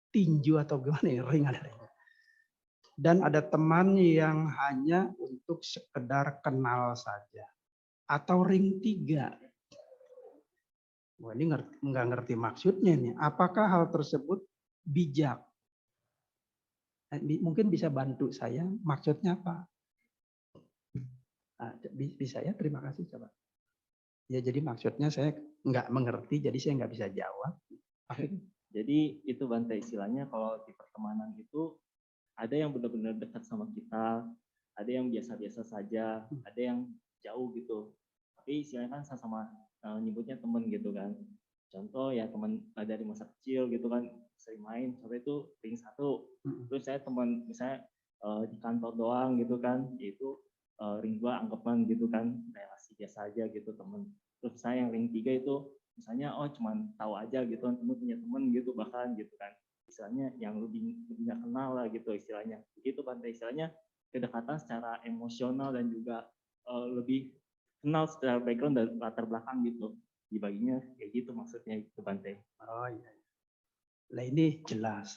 Tinju atau gimana ya, ring ada ring. Dan ada teman yang hanya untuk sekedar kenal saja. Atau ring tiga. Wah, ini nggak ngerti maksudnya nih. Apakah hal tersebut bijak? Mungkin bisa bantu saya, maksudnya apa? Nah, bisa ya, terima kasih coba. Ya, jadi maksudnya saya nggak mengerti, jadi saya nggak bisa jawab. Jadi itu Bante, istilahnya kalau di pertemanan itu ada yang benar-benar dekat sama kita, ada yang biasa-biasa saja, ada yang jauh gitu. Tapi istilahnya kan sama-sama nyebutnya teman gitu kan. Contoh ya teman dari masa kecil gitu kan, sering main, sampai itu ring satu. Terus saya teman misalnya di kantor doang gitu kan, yaitu ring 2 anggapan gitu kan, relasi biasa aja gitu teman. Terus saya yang ring 3 itu misalnya oh cuman tahu aja gitu kan, teman punya teman gitu bahkan gitu kan. Istilahnya yang lebih nggak kenal lah gitu istilahnya. Begitu Bante, istilahnya kedekatan secara emosional dan juga lebih kenal secara background dan latar belakang gitu. Dibaginya kayak gitu maksudnya itu Bante. Oh iya. Nah ini jelas.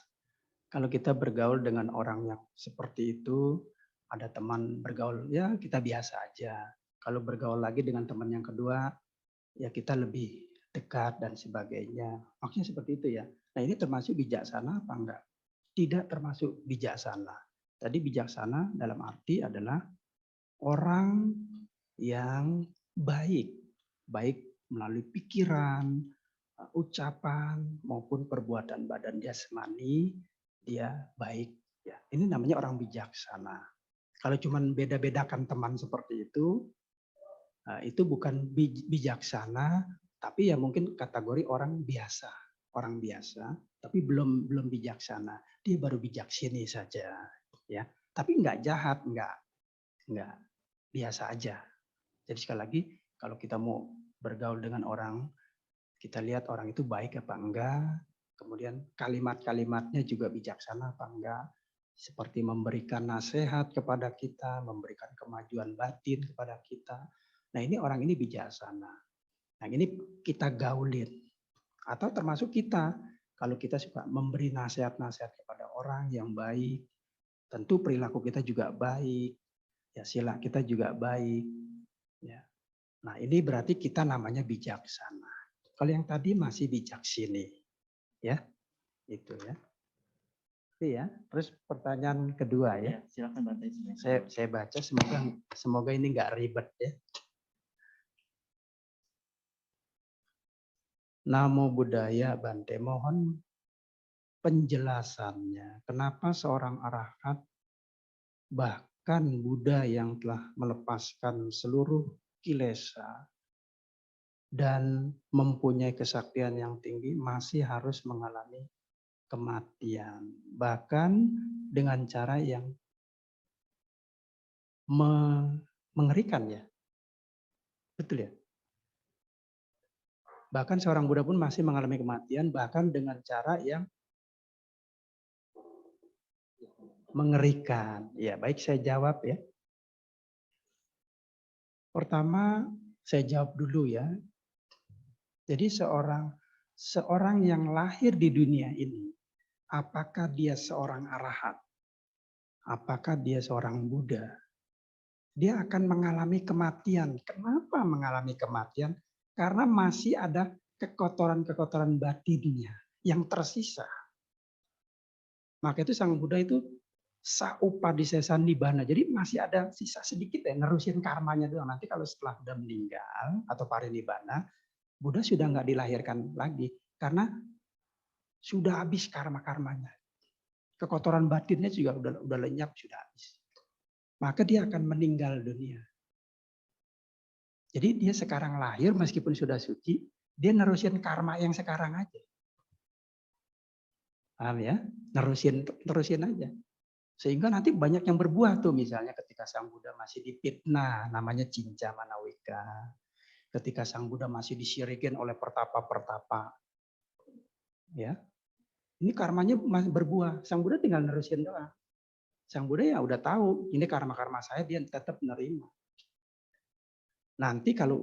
Kalau kita bergaul dengan orang yang seperti itu, ada teman bergaul, ya kita biasa aja. Kalau bergaul lagi dengan teman yang kedua, ya kita lebih dekat dan sebagainya. Maksudnya seperti itu ya. Nah ini termasuk bijaksana apa enggak? Tidak termasuk bijaksana. Tadi bijaksana dalam arti adalah orang yang baik. Baik melalui pikiran, ucapan, maupun perbuatan badan jasmani, dia baik. Ya, ini namanya orang bijaksana. Kalau cuman beda-bedakan teman seperti itu bukan bijaksana, tapi ya mungkin kategori orang biasa, tapi belum bijaksana. Dia baru bijaksini saja, ya. Tapi nggak jahat, nggak biasa aja. Jadi sekali lagi, kalau kita mau bergaul dengan orang, kita lihat orang itu baik apa enggak, kemudian kalimat-kalimatnya juga bijaksana apa enggak, seperti memberikan nasihat kepada kita, memberikan kemajuan batin kepada kita. Nah ini orang ini bijaksana. Nah ini kita gaulin. Atau termasuk kita, kalau kita suka memberi nasihat-nasihat kepada orang yang baik, tentu perilaku kita juga baik, ya sila kita juga baik. Ya. Nah ini berarti kita namanya bijaksana. Kalau yang tadi masih bijaksini, ya itu ya. Ya, terus pertanyaan kedua ya. Silakan Bante. Saya baca, semoga ini nggak ribet ya. Namo Buddhaya Bante, mohon penjelasannya. Kenapa seorang arahat bahkan Buddha yang telah melepaskan seluruh kilesa dan mempunyai kesaktian yang tinggi masih harus mengalami kematian, bahkan dengan cara yang mengerikan ya. Betul ya? Bahkan seorang Buddha pun masih mengalami kematian, bahkan dengan cara yang mengerikan. Ya, baik saya jawab ya. Pertama, saya jawab dulu ya. Jadi seorang yang lahir di dunia ini, apakah dia seorang arahat? Apakah dia seorang Buddha? Dia akan mengalami kematian. Kenapa mengalami kematian? Karena masih ada kekotoran-kekotoran batinnya yang tersisa. Maka itu Sang Buddha itu saupadisesa nibbana. Jadi masih ada sisa sedikit ya, nerusin karmanya doang. Nanti kalau setelah Buddha meninggal atau parinibbana, Buddha sudah nggak dilahirkan lagi. Karena sudah habis karma-karmanya. Kekotoran batinnya juga udah lenyap, sudah habis. Maka dia akan meninggal dunia. Jadi dia sekarang lahir meskipun sudah suci, dia nerusin karma yang sekarang aja. Paham ya? Nerusin aja. Sehingga nanti banyak yang berbuah tuh, misalnya ketika Sang Buddha masih dipitnah, namanya cinca manawika. Ketika Sang Buddha masih disirikin oleh pertapa-pertapa. Ya. Ini karmanya masih berbuah. Sang Buddha tinggal nerusin doang. Sang Buddha ya udah tahu, ini karma-karma saya, dia tetap menerima. Nanti kalau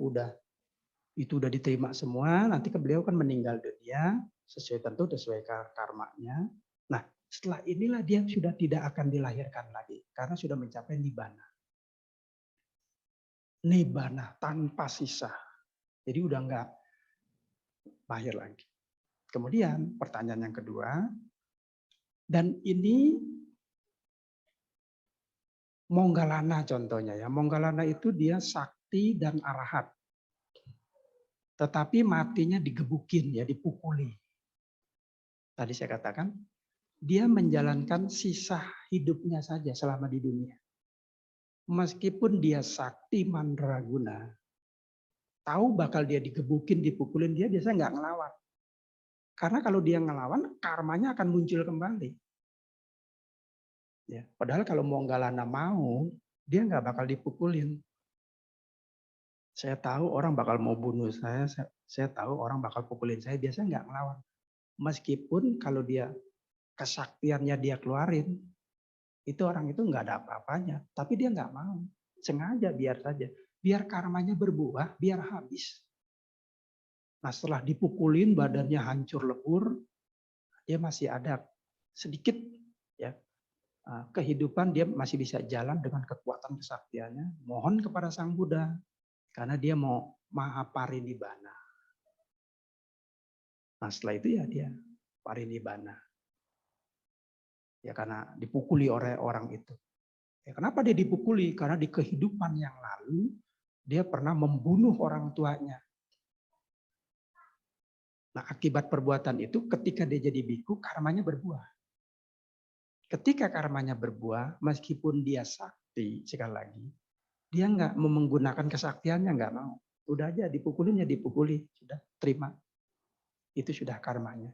itu udah diterima semua, nanti beliau kan meninggal dunia, sesuai karmanya. Nah, setelah inilah dia sudah tidak akan dilahirkan lagi, karena sudah mencapai nibbana. Nibbana tanpa sisa. Jadi udah enggak lahir lagi. Kemudian pertanyaan yang kedua, dan ini Moggallana contohnya ya. Moggallana itu dia sakti dan arahat. Tetapi matinya digebukin ya, dipukuli. Tadi saya katakan, dia menjalankan sisa hidupnya saja selama di dunia. Meskipun dia sakti mandraguna, tahu bakal dia digebukin, dipukulin, dia biasanya nggak ngelawan. Karena kalau dia ngelawan, karmanya akan muncul kembali. Ya, padahal kalau Moggallana mau, dia nggak bakal dipukulin. Saya tahu orang bakal mau bunuh saya tahu orang bakal pukulin saya, biasanya nggak ngelawan. Meskipun kalau dia kesaktiannya dia keluarin, itu orang itu nggak ada apa-apanya, tapi dia nggak mau, sengaja biar saja, biar karmanya berbuah, biar habis. Nah setelah dipukulin badannya hancur lebur, dia masih ada sedikit ya kehidupan, dia masih bisa jalan dengan kekuatan kesaktiannya. Mohon kepada Sang Buddha karena dia mau maha parinibbana. Nah setelah itu ya dia parinibbana. Ya karena dipukuli oleh orang itu. Ya, kenapa dia dipukuli? Karena di kehidupan yang lalu dia pernah membunuh orang tuanya. Nah, akibat perbuatan itu ketika dia jadi biku, karmanya berbuah. Ketika karmanya berbuah, meskipun dia mati sekali lagi. Dia nggak mau menggunakan kesaktiannya, nggak mau. Udah aja dipukulin ya dipukuli, sudah terima. Itu sudah karmanya.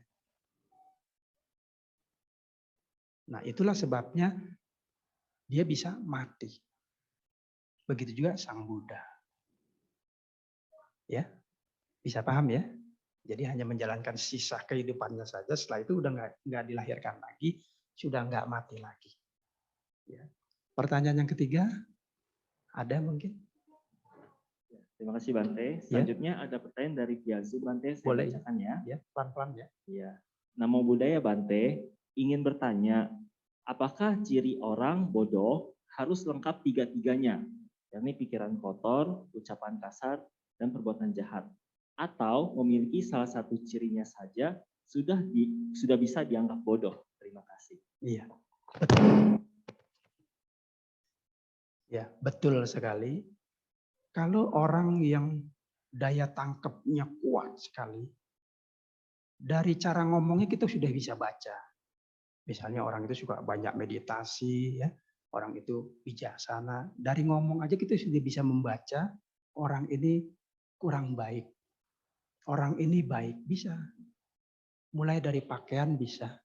Nah, itulah sebabnya dia bisa mati. Begitu juga Sang Buddha. Ya, bisa paham ya? Jadi hanya menjalankan sisa kehidupannya saja. Setelah itu udah nggak dilahirkan lagi, sudah nggak mati lagi. Ya. Pertanyaan yang ketiga, ada mungkin? Terima kasih Bante. Selanjutnya ada pertanyaan dari via Zoom Bante. Saya Boleh. bacakan ya. Ya, pelan-pelan ya. Iya. Namo Buddhaya Bante, ingin bertanya, apakah ciri orang bodoh harus lengkap tiga-tiganya, yakni pikiran kotor, ucapan kasar, dan perbuatan jahat, atau memiliki salah satu cirinya saja sudah bisa dianggap bodoh? Terima kasih. Iya, betul. Ya, betul sekali. Kalau orang yang daya tangkapnya kuat sekali, dari cara ngomongnya kita sudah bisa baca. Misalnya orang itu suka banyak meditasi, ya, orang itu bijaksana. Dari ngomong aja kita sudah bisa membaca orang ini kurang baik, orang ini baik, bisa. Mulai dari pakaian bisa.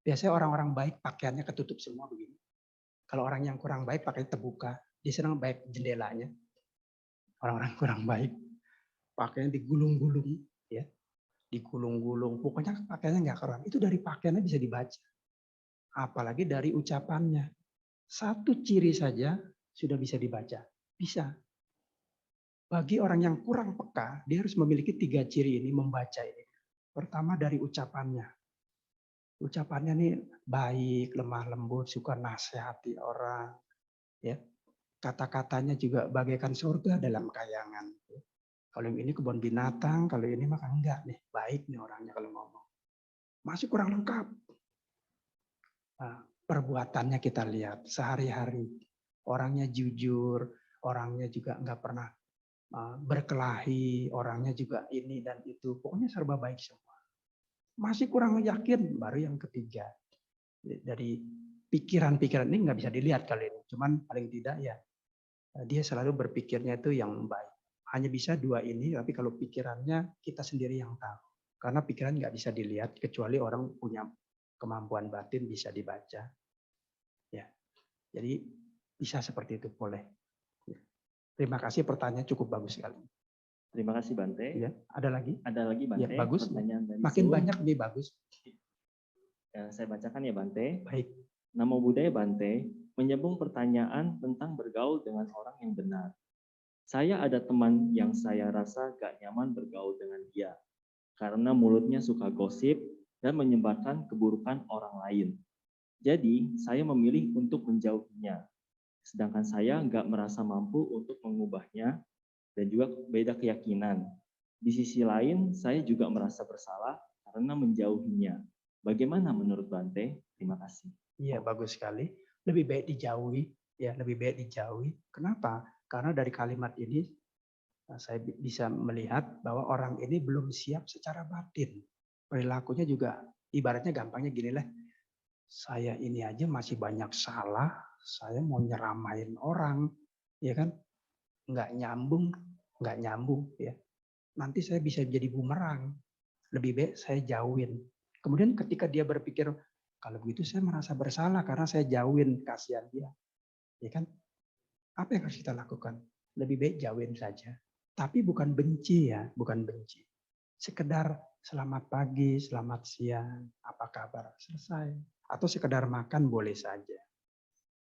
Biasanya orang-orang baik pakaiannya ketutup semua begini. Kalau orang yang kurang baik pakai terbuka, dia senang baik jendelanya. Orang-orang kurang baik pakainya digulung-gulung, ya, digulung-gulung. Pokoknya pakaiannya nggak keren. Itu dari pakaiannya bisa dibaca. Apalagi dari ucapannya. Satu ciri saja sudah bisa dibaca. Bisa. Bagi orang yang kurang peka, dia harus memiliki 3 ciri ini, membaca ini. Pertama dari ucapannya. Ucapannya nih baik, lemah lembut, suka nasihati orang. Ya. Kata-katanya juga bagaikan surga dalam kayangan. Kalau yang ini kebun binatang, kalau ini mah enggak nih. Baik nih orangnya kalau ngomong. Masih kurang lengkap. Nah, perbuatannya kita lihat sehari-hari. Orangnya jujur, orangnya juga enggak pernah berkelahi, orangnya juga ini dan itu. Pokoknya serba baik semua. Masih kurang yakin, baru yang ketiga. Dari pikiran-pikiran ini nggak bisa dilihat kali ini. Cuman paling tidak ya, dia selalu berpikirnya itu yang baik. Hanya bisa 2 ini, tapi kalau pikirannya kita sendiri yang tahu. Karena pikiran nggak bisa dilihat, kecuali orang punya kemampuan batin bisa dibaca. Ya, jadi bisa seperti itu boleh. Ya. Terima kasih, pertanyaan cukup bagus sekali. Terima kasih Bante. Ya, ada lagi? Ada lagi Bante. Ya, bagus. Pertanyaan dari Makin Zoom. banyak lebih bagus. Ya, saya bacakan ya Bante. Baik. Namo Buddhaya Bante, menyambung pertanyaan tentang bergaul dengan orang yang benar. Saya ada teman yang saya rasa gak nyaman bergaul dengan dia, karena mulutnya suka gosip dan menyebarkan keburukan orang lain. Jadi, saya memilih untuk menjauhinya. Sedangkan saya gak merasa mampu untuk mengubahnya dan juga beda keyakinan. Di sisi lain, saya juga merasa bersalah karena menjauhinya. Bagaimana menurut Bante? Terima kasih. Iya, bagus sekali. Lebih baik dijauhi, ya, lebih baik dijauhi. Kenapa? Karena dari kalimat ini saya bisa melihat bahwa orang ini belum siap secara batin. Perilakunya juga ibaratnya gampangnya gini lah. Saya ini aja masih banyak salah, saya mau nyeramain orang, ya kan? Nggak nyambung, ya. Nanti saya bisa jadi bumerang. Lebih baik saya jauhin. Kemudian ketika dia berpikir, kalau begitu saya merasa bersalah karena saya jauhin, kasihan dia. Ya kan? Apa yang harus kita lakukan? Lebih baik jauhin saja. Tapi bukan benci ya, bukan benci. Sekedar selamat pagi, selamat siang, apa kabar, selesai. Atau sekedar makan boleh saja.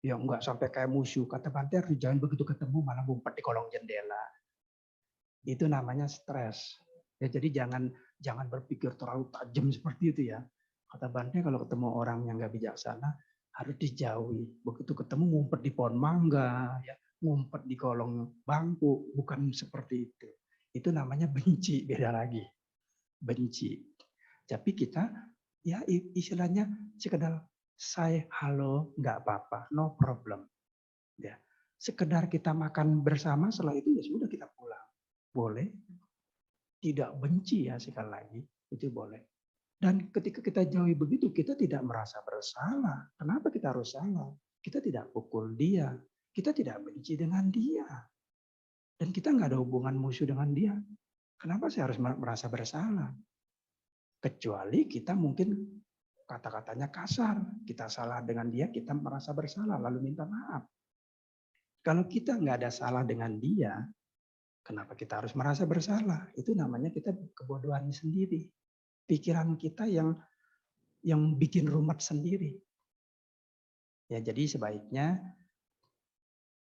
Ya enggak sampai kayak musuh. Kata Bante harus jangan begitu ketemu malah ngumpet di kolong jendela. Itu namanya stres. Ya, jadi jangan berpikir terlalu tajam seperti itu ya. Kata Bante kalau ketemu orang yang nggak bijaksana harus dijauhi. Begitu ketemu ngumpet di pohon mangga, ya, ngumpet di kolong bangku, bukan seperti itu. Itu namanya benci, beda lagi. Benci. Tapi kita ya istilahnya sekedar say halo, nggak apa-apa, no problem. Ya. Sekedar kita makan bersama, setelah itu ya sudah kita pulang. Boleh. Tidak benci ya sekali lagi, itu boleh. Dan ketika kita jauhi begitu, kita tidak merasa bersalah. Kenapa kita harus salah? kita tidak pukul dia, kita tidak benci dengan dia, dan kita nggak ada hubungan musuh dengan dia. Kenapa saya harus merasa bersalah? Kecuali kita mungkin kata-katanya kasar, kita salah dengan dia, kita merasa bersalah, lalu minta maaf. Kalau kita nggak ada salah dengan dia, kenapa kita harus merasa bersalah? Itu namanya kita kebodohan sendiri. Pikiran kita yang bikin rumet sendiri. Ya, jadi sebaiknya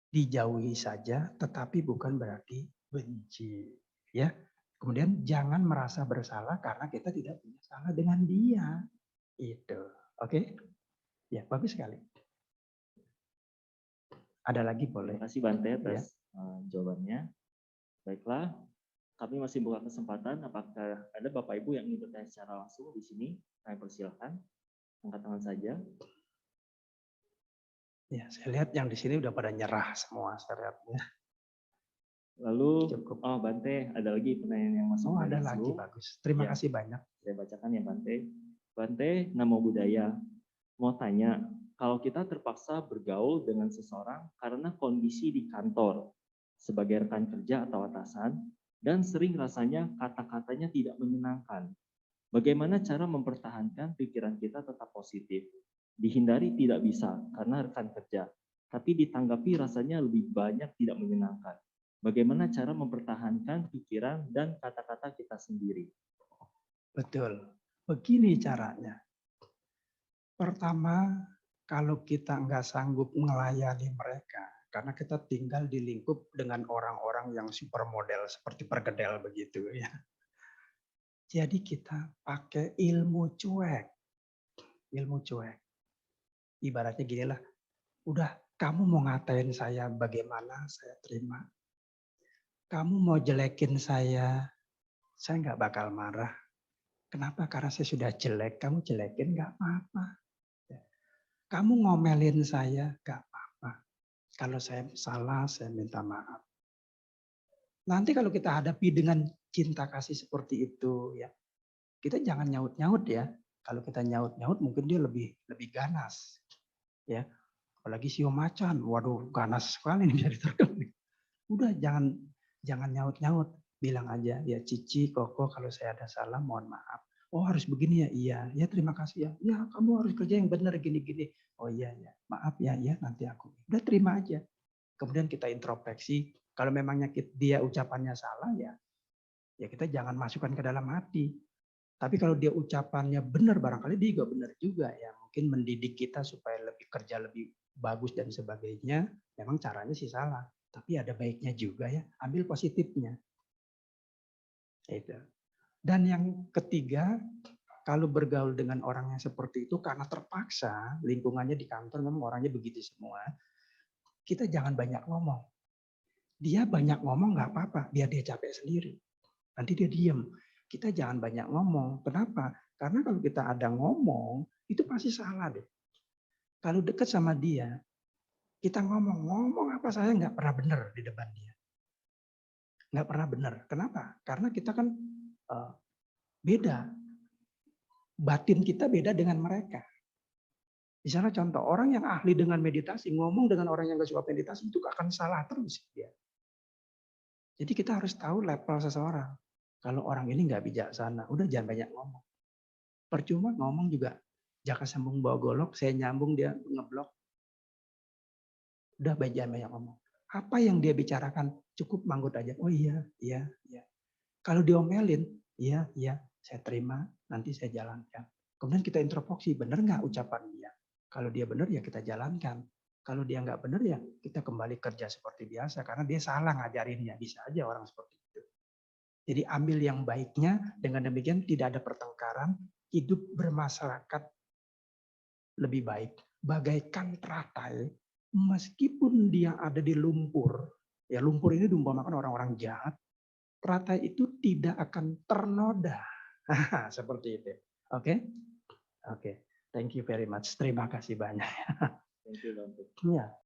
dijauhi saja, tetapi bukan berarti benci. Ya, kemudian jangan merasa bersalah karena kita tidak punya salah dengan dia. Itu, oke? Ya, bagus sekali. Ada lagi boleh? Terima kasih Bante atas jawabannya. Baiklah, kami masih buka kesempatan. Apakah ada Bapak Ibu yang ingin bertanya secara langsung di sini? Kami persilakan. Angkat tangan saja. Ya, saya lihat yang di sini udah pada nyerah semua, saya lihatnya. Lalu, Cukup. oh Bante, ada lagi pertanyaan yang masuk. Oh, dari ada lagi, Zoom. bagus. Terima Ya. kasih banyak. Saya bacakan ya Bante. Bante, Namo Buddhaya. Mau tanya, kalau kita terpaksa bergaul dengan seseorang karena kondisi di kantor, sebagai rekan kerja atau atasan, dan sering rasanya kata-katanya tidak menyenangkan, bagaimana cara mempertahankan pikiran kita tetap positif? Dihindari tidak bisa karena rekan kerja, tapi ditanggapi rasanya lebih banyak tidak menyenangkan. Bagaimana cara mempertahankan pikiran dan kata-kata kita sendiri? Betul. Begini caranya. Pertama, kalau kita nggak sanggup melayani mereka, karena kita tinggal di lingkup dengan orang-orang yang supermodel seperti perkedel begitu ya. Jadi kita pakai ilmu cuek. Ilmu cuek. Ibaratnya gini lah, udah kamu mau ngatain saya bagaimana, saya terima. Kamu mau jelekin saya nggak bakal marah. Kenapa? Karena saya sudah jelek, kamu jelekin nggak apa-apa. Kamu ngomelin saya nggak apa-apa. Kalau saya salah, saya minta maaf. Nanti kalau kita hadapi dengan cinta kasih seperti itu, ya kita jangan nyaut-nyaut ya. Kalau kita nyaut-nyaut, mungkin dia lebih ganas, ya. Apalagi sio macan, waduh ganas sekali nih bisa diterkam. Udah jangan nyaut-nyaut, bilang aja ya Cici, Koko, kalau saya ada salah mohon maaf. Oh harus begini ya, iya, ya terima kasih ya. Ya kamu harus kerja yang benar gini-gini. Oh iya ya, maaf ya, nanti aku. Udah terima aja. Kemudian kita introspeksi. Kalau memangnya dia ucapannya salah ya kita jangan masukkan ke dalam hati. Tapi kalau dia ucapannya benar, barangkali dia juga benar juga ya. Mungkin mendidik kita supaya lebih kerja lebih bagus dan sebagainya. Memang caranya sih salah. Tapi ada baiknya juga ya, ambil positifnya. Itu. Dan yang ketiga, kalau bergaul dengan orang yang seperti itu karena terpaksa, lingkungannya di kantor memang orangnya begitu semua, kita jangan banyak ngomong. Dia banyak ngomong nggak apa-apa, biar dia capek sendiri. Nanti dia diem. Kita jangan banyak ngomong. Kenapa? Karena kalau kita ada ngomong, itu pasti salah deh. Kalau dekat sama dia, kita ngomong apa saya nggak pernah benar di depan dia. Nggak pernah benar. Kenapa? Karena kita kan beda. Batin kita beda dengan mereka. Misalnya contoh, orang yang ahli dengan meditasi, ngomong dengan orang yang nggak suka meditasi, itu akan salah terus dia. Jadi kita harus tahu level seseorang. Kalau orang ini nggak bijaksana, udah jangan banyak ngomong. Percuma ngomong juga, jaka sambung bawa golok, saya nyambung dia ngeblok. Udah jangan banyak ngomong. Apa yang dia bicarakan cukup manggut aja. Oh iya. Kalau diomelin, iya, saya terima, nanti saya jalankan. Kemudian kita introspeksi, benar nggak ucapan dia? Kalau dia benar ya kita jalankan. Kalau dia nggak benar ya kita kembali kerja seperti biasa karena dia salah ngajarinnya. Bisa aja orang seperti itu. Jadi ambil yang baiknya, dengan demikian tidak ada pertengkaran, hidup bermasyarakat lebih baik. Bagaikan teratai, meskipun dia ada di lumpur, ya lumpur ini diumpamakan orang-orang jahat, teratai itu tidak akan ternoda. Seperti itu. Oke? Thank you very much. Terima kasih banyak. Thank you, Bante. Ya.